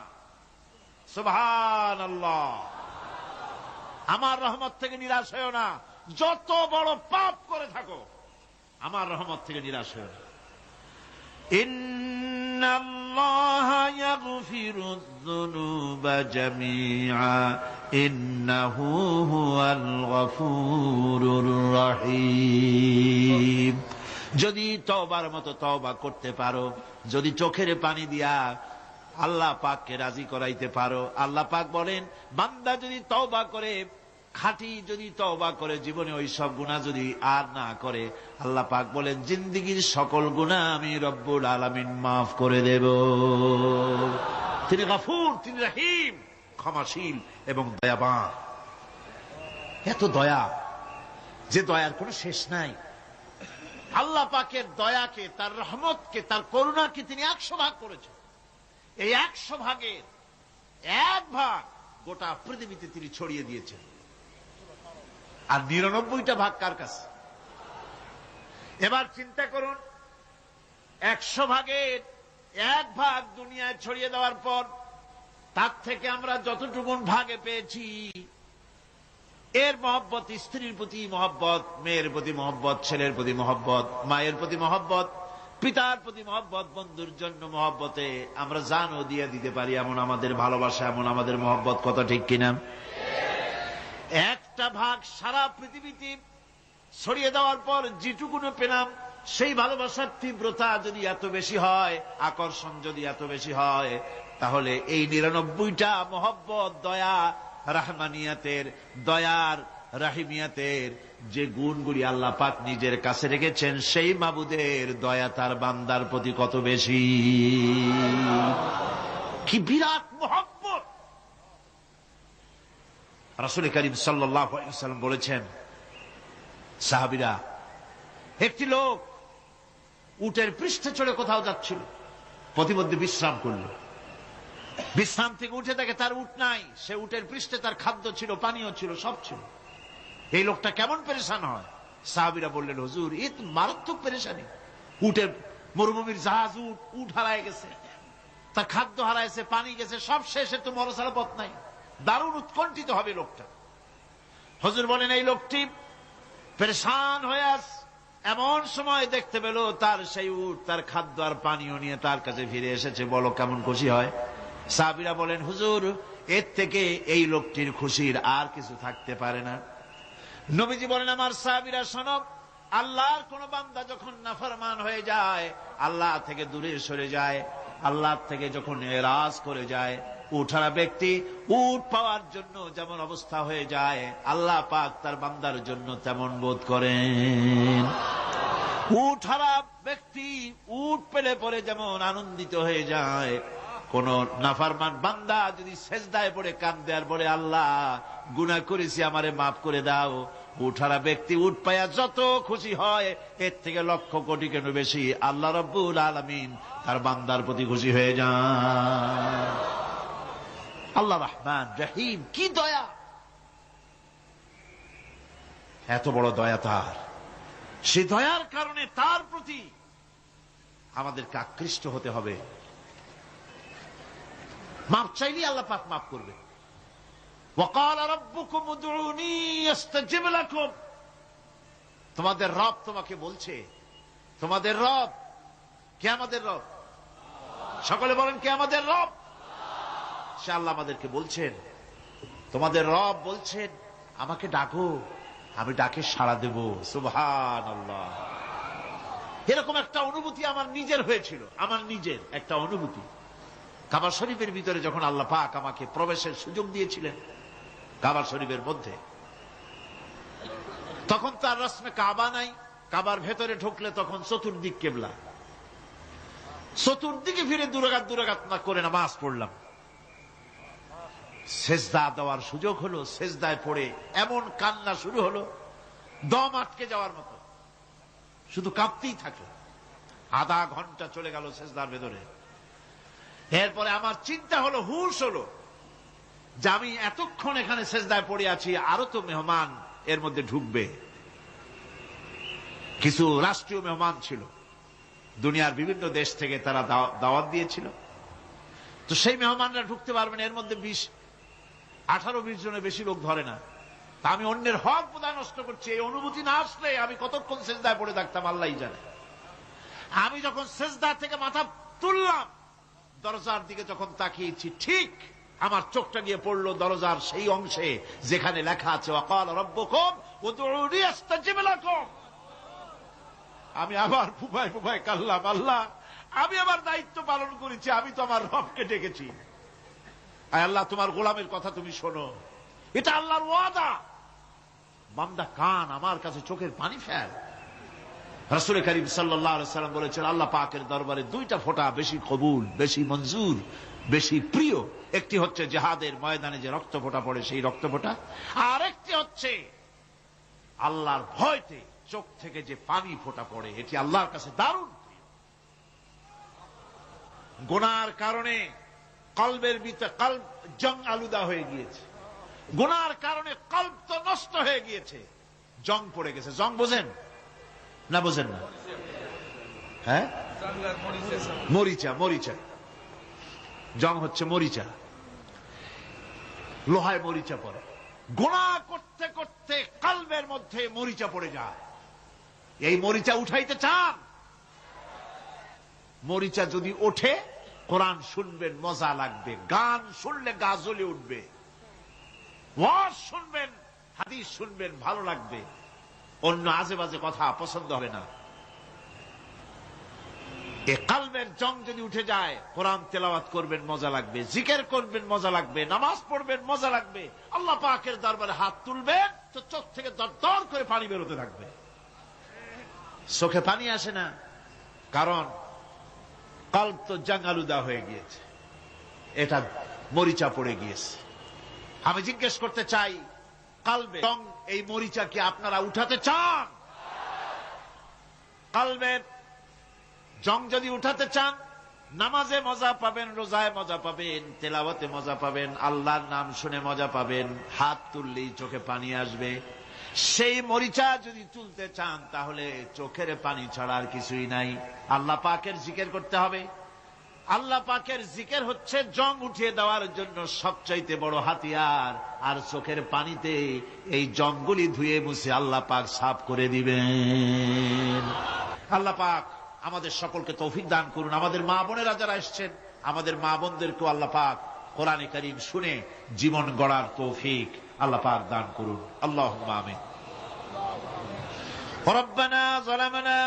সুবহানাল্লাহ, আমার রহমত থেকে নিরাশ হয় না। যত বড় পাপ করে থাকো, আমার রহমত থেকে নিরাশ হয় না। ইন্নাল্লাহা ইয়াগফিরুয যুনুবা জামিআ ইন্নাহু হুয়াল গফুরুর রহিম। যদি তওবার মতো তওবা করতে পারো, যদি চোখের পানি দিয়া আল্লাহ পাককে রাজি করাইতে পারো, আল্লাহ পাক বলেন বান্দা যদি তওবা করে, খাঁটি যদি তওবা করে, জীবনে ওই সব গুনাহ যদি আর না করে, আল্লাহ পাক বলেন জিন্দেগীর সকল গুনাহ আমি রব্বুল আলামিন মাফ করে দেব। তিনি গফুর, তিনি রহিম, ক্ষমাশীল এবং দয়াবান। এত দয়া, যে দয়ার কোনো শেষ নাই। আল্লাহ পাকের দয়াকে, তার রহমতকে, তার করুণাকে তিনি 100 ভাগ করেছেন। এই 100 ভাগের 1 ভাগ গোটা পৃথিবীতে তিনি ছড়িয়ে দিয়েছেন। আর 99টা ভাগ কার কাছে? এবার চিন্তা করুন, 100 ভাগের 1 ভাগ দুনিয়ায় ছড়িয়ে দেওয়ার পর তার থেকে আমরা যতটুকুন ভাগে পেয়েছি, এর মহব্বত, স্ত্রীর প্রতি মহব্বত, মেয়ের প্রতি মহব্বত, ছেলের প্রতি মহব্বত, মায়ের প্রতি মহব্বত, পিতার প্রতি মহব্বত, বন্ধুর জন্য মহব্বতে আমরা জানও দিয়ে দিতে পারি, এমন আমাদের ভালোবাসা, এমন আমাদের মহব্বত, কথা ঠিক কিনা? 1টা ভাগ সারা পৃথিবীতে ছড়িয়ে দেওয়ার পর যেটুকুনো পেলাম, সেই ভালোবাসার তীব্রতা যদি এত বেশি হয়, আকর্ষণ যদি এত বেশি হয়, তাহলে এই 99টা মহব্বত, দয়া, রহমানিয়াতের, দয়ার, রাহিমিয়াতের যে গুণগুলি আল্লাহ পাক নিজের কাছে রেখেছেন, সেই মাবুদের দয়া তার বান্দার প্রতি কত বেশি! কি বিরাট মহব্বত! রাসূল করিম সাল্লাল্লাহু আলাইহি ওয়াসাল্লাম বলেছেন, সাহাবীরা একটি লোক উটের পৃষ্ঠে চড়ে কোথাও যাচ্ছিল, প্রতিমধ্যে বিশ্রাম করলো। বিশ্রাম থেকে উঠে দেখে তার উট নাই। সে উটের পৃষ্ঠে তার খাদ্য ছিল, পানীয় ছিল, সব ছিল। এই লোকটা কেমন পেরেশান হয়। সাহাবীরা বললেন, হুজুর এ তো মারাত্মক পেরেশানি। উটের মরুভূমির জাহাজ, উট হারায় গেছে, তার খাদ্য হারাইছে, পানি গেছে, সব শেষে তো মরা ছাড়া পথ নাই। দারুণ উৎকণ্ঠিত হবে লোকটা। হুজুর বলেন, এই লোকটি পেরেশান হয়ে আস। এমন সময় দেখতে পেল তার সেই উট তার খাদ্য আর পানীয় নিয়ে তার কাছে ফিরে এসেছে। বলো কেমন খুশি হয়। সাহাবীরা বলেন, হুজুর এর থেকে এই লোকটির খুশির আর কিছু থাকতে পারে না। নবীজি বলেন, আমার সাহাবীরা শোনো, আল্লাহর কোন বান্দা যখন নাফরমান হয়ে যায়, আল্লাহ থেকে দূরে সরে যায়, আল্লাহ থেকে যখন এরাজ করে যায়, উঠারা ব্যক্তি উট পাওয়ার জন্য যেমন অবস্থা হয়ে যায়, আল্লাহ পাক তার বান্দার জন্য তেমন বোধ করেন। উঠারা ব্যক্তি উট পেলে পরে যেমন আনন্দিত হয়ে যায়, কোন নাফরমান বান্দা যদি সেজদায় পড়ে কাঁদে আর বলে, আল্লাহ গুনাহ করেছি আমারে মাফ করে দাও, উঠারা ব্যক্তি উট পায়া যত খুশি হয়, এর থেকে লক্ষ কোটি কেন বেশি আল্লাহ রাব্বুল আলামিন তার বান্দার প্রতি খুশি হয়ে যান। আল্লাহ রহমান রহিম, কি দয়া, এত বড় দয়া তার। সে দয়ার কারণে তার প্রতি আমাদেরকে আকৃষ্ট হতে হবে। মাপ চাইলেই আল্লাহ পাক মাফ করবে। ওয়াকাল রাব্বুকুম উদউনি আস্তাজিব লাকুম। তোমাদের রব তোমাকে বলছে, তোমাদের রব কে? আমাদের রব। সকলে বলেন, কে আমাদের রব? সে আল্লাহ আমাদেরকে বলছেন, তোমাদের রব বলছেন আমাকে ডাকো, আমি ডাকে সাড়া দেব। সুবহানাল্লাহ। এরকম একটা অনুভূতি আমার নিজের হয়েছিল, আমার নিজের একটা অনুভূতি। কাবা শরীফের ভিতরে যখন আল্লাহ পাক আমাকে প্রবেশের সুযোগ দিয়েছিলেন কাবা শরীফের মধ্যে, তখন তার রসমে কাবা নাই। কাবার ভেতরে ঢুকলে তখন চতুর্দিক কেবলা, চতুর্দিকে ফিরে দুরাকাত না করে নামাজ পড়লাম। সেজদা দেওয়ার সুযোগ হলো, সেজদায় পড়ে এমন কান্না শুরু হলো, দম আটকে যাওয়ার মতো, শুধু কাঁপতেই থাকে। আধা ঘন্টা চলে গেল সেজদার ভেতরে। এরপরে আমার চিন্তা হলো, হুঁশ হলো যে আমি এতক্ষণ এখানে সেজদায় পড়ে আছি, আরো তো মেহমান এর মধ্যে ঢুকবে। কিছু রাষ্ট্রীয় মেহমান ছিল, দুনিয়ার বিভিন্ন দেশ থেকে তারা দাওয়াত দিয়েছিল। তো সেই মেহমানরা ঢুকতে পারবেন, এর মধ্যে 18-20 জনের বেশি লোক ধরে না। তা আমি অন্যের হক বোধহয় নষ্ট করছি, এই অনুভূতি না আসলে আমি কতক্ষণ সেজদায় পড়ে থাকতাম আল্লাহই জানে। আমি যখন সেজদা থেকে মাথা তুললাম, দরজার দিকে যখন তাকিয়েছি, ঠিক আমার চোখটা গিয়ে পড়লো দরজার সেই অংশে যেখানে লেখা আছে ওয়াকাল রাব্বুকুম উদউনি আস্তাজিব লাকুম। আমি আবার ফুফায় ফুফায় কাল্লাম, আল্লাহ আমি আমার দায়িত্ব পালন করেছি, আমি তো আমার রবকে ডেকেছি। আল্লাহ তোমার গোলামের কথা তুমি শোনো, এটা আল্লাহর ওয়াদা। বান্দা কান আমার কাছে চোখের পানি ফেল। রাসূল করিম সাল্লাল্লাহু আলাইহি ওয়াসাল্লাম বলেছেন, আল্লাহ পাকের দরবারে দুইটা ফোঁটা বেশি কবুল, বেশি মঞ্জুর, বেশি প্রিয়। একটি হচ্ছে জিহাদের ময়দানে যে রক্ত ফোঁটা পড়ে সেই রক্ত ফোঁটা, আর একটি হচ্ছে আল্লাহর ভয়তে চোখ থেকে যে পানি ফোঁটা পড়ে, এটি আল্লাহর কাছে দারুণ প্রিয়। গুনার কারণে কলবের ভিতরে কলব জং আলুদা হয়ে গিয়েছে, গুনার কারণে কলব তো নষ্ট হয়ে গিয়েছে, জং পড়ে গেছে। জং বোঝেন না? বোঝেন না? হ্যাঁ, মরিচা। মরিচা জং হচ্ছে মরিচা, লোহায় মরিচা পড়ে। গুনাহ করতে করতে কলবের মধ্যে মরিচা পড়ে যায়। এই মরিচা উঠাইতে চান? মরিচা যদি ওঠে, কোরআন শুনবেন মজা লাগবে, গান শুনলে গা জ্বলে উঠবে, ওয়াজ শুনবেন, হাদিস শুনবেন ভালো লাগবে, অন্য আজে বাজে কথা পছন্দ হবে না। এই কলবের জং যদি উঠে যায়, কোরআন তেলাওয়াত করবেন মজা লাগবে, জিকির করবেন মজা লাগবে, নামাজ পড়বেন মজা লাগবে, আল্লাহ পাকের দরবারে হাত তুলবেন তো চোখ থেকে দরদর করে পানি বেরোতে থাকবে। চোখে পানি আসে না, কারণ কলব তো জাঙ্গালুদা হয়ে গিয়েছে, এটা মরিচা পড়ে গিয়েছে। আমি জিজ্ঞেস করতে চাই, কলবে এই মরিচা কি আপনারা উঠাতে চান? কলবের জং যদি উঠাতে চান, নামাজে মজা পাবেন, রোজায় মজা পাবেন, তেলাওয়াতে মজা পাবেন, আল্লাহর নাম শুনে মজা পাবেন, হাত তুললেই চোখে পানি আসবে। সেই মরিচা যদি তুলতে চান তাহলে চোখের পানি ছাড়া আর কিছুই নাই। আল্লাহ পাকের জিকির করতে হবে। আল্লাহ পাকের জিকির হচ্ছে জং উঠিয়ে দেওয়ার জন্য সবচাইতে বড় হাতিয়ার। আর চোখের পানিতে এই জংগুলি ধুয়ে মুছে আল্লাহ পাক সাফ করে দিবেন। আল্লাহ পাক আমাদের সকলকে তৌফিক দান করুন। আমাদের মা বোনেরা যারা এসছেন, আমাদের মা বোনদেরকেও আল্লাহ পাক কোরআনে কারীম শুনে জীবন গড়ার তৌফিক আল্লাহ পাক দান করুন। আল্লাহুম্মা আমিন। রব্বানা যালামনা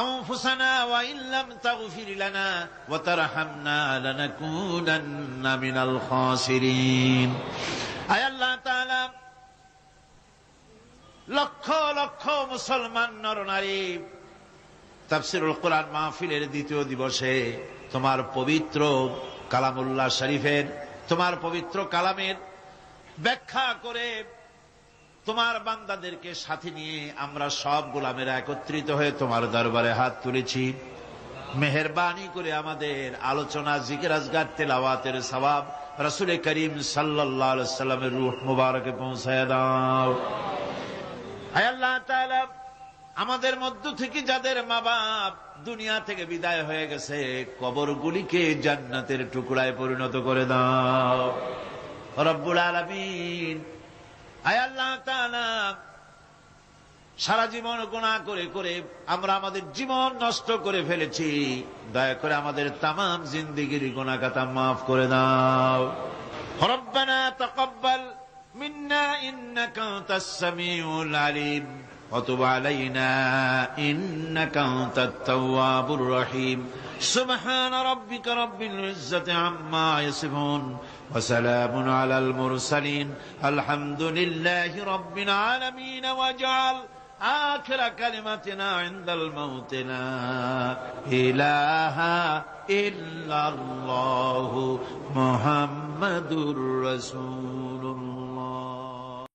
আনফুসানা ওয়া ইল্লাম তাগফির লানা ওয়া তারহামনা লানাকুনান্না মিনাল খাসিরিন। আয় আল্লাহ তাআলা, লক্ষ লক্ষ মুসলমান নরনারী তাফসীরুল কোরআন মাহফিলের দ্বিতীয় দিবসে তোমার পবিত্র কালামুল্লাহ শরীফের, তোমার পবিত্র কালামের ব্যাখ্যা করে তোমার বান্দাদেরকে সাথে নিয়ে আমরা সব গোলামেরা একত্রিত হয়ে তোমার দরবারে হাত তুলেছি। মেহেরবানি করে আমাদের আলোচনা, জিকির, আজগার, তেলাওয়াতের সওয়াব রাসূল করিম সাল্লাল্লাহু আলাইহি ওয়াসাল্লামের রূহ মুবারকে পৌঁছায় দাও। আয় আল্লাহ তাআলা, আমাদের মধ্য থেকে যাদের মা বাপ দুনিয়া থেকে বিদায় হয়ে গেছে, কবরগুলিকে জান্নাতের টুকরায় পরিণত করে দাও রব্বুল আলামিন। আয় আল্লাহ তাআলা, সারা জীবন গুনাহ করে করে আমরা আমাদের জীবন নষ্ট করে ফেলেছি। দয়া করে আমাদের তামাম জিন্দেগির গুনাহ খাতা মাফ করে দাও। রব্বানা তাকাব্বাল মিন্না ইন্নাকা আনতাস সামিউল আলিম ওয়া তুব আলাইনা ইন্নাকা আনতাত তাওয়াবুর রহিম। সুবহানা রাব্বিকা রাব্বিল ইজ্জাতি আম্মা ইয়াসিফুন ওয়া সালামুন আলাল মুরসালিন আলহামদুলিল্লাহি রাব্বিল আলামিন। ওয়াজআল آخر كلمتنا عند الموت لا إله إلا الله محمد رسول الله।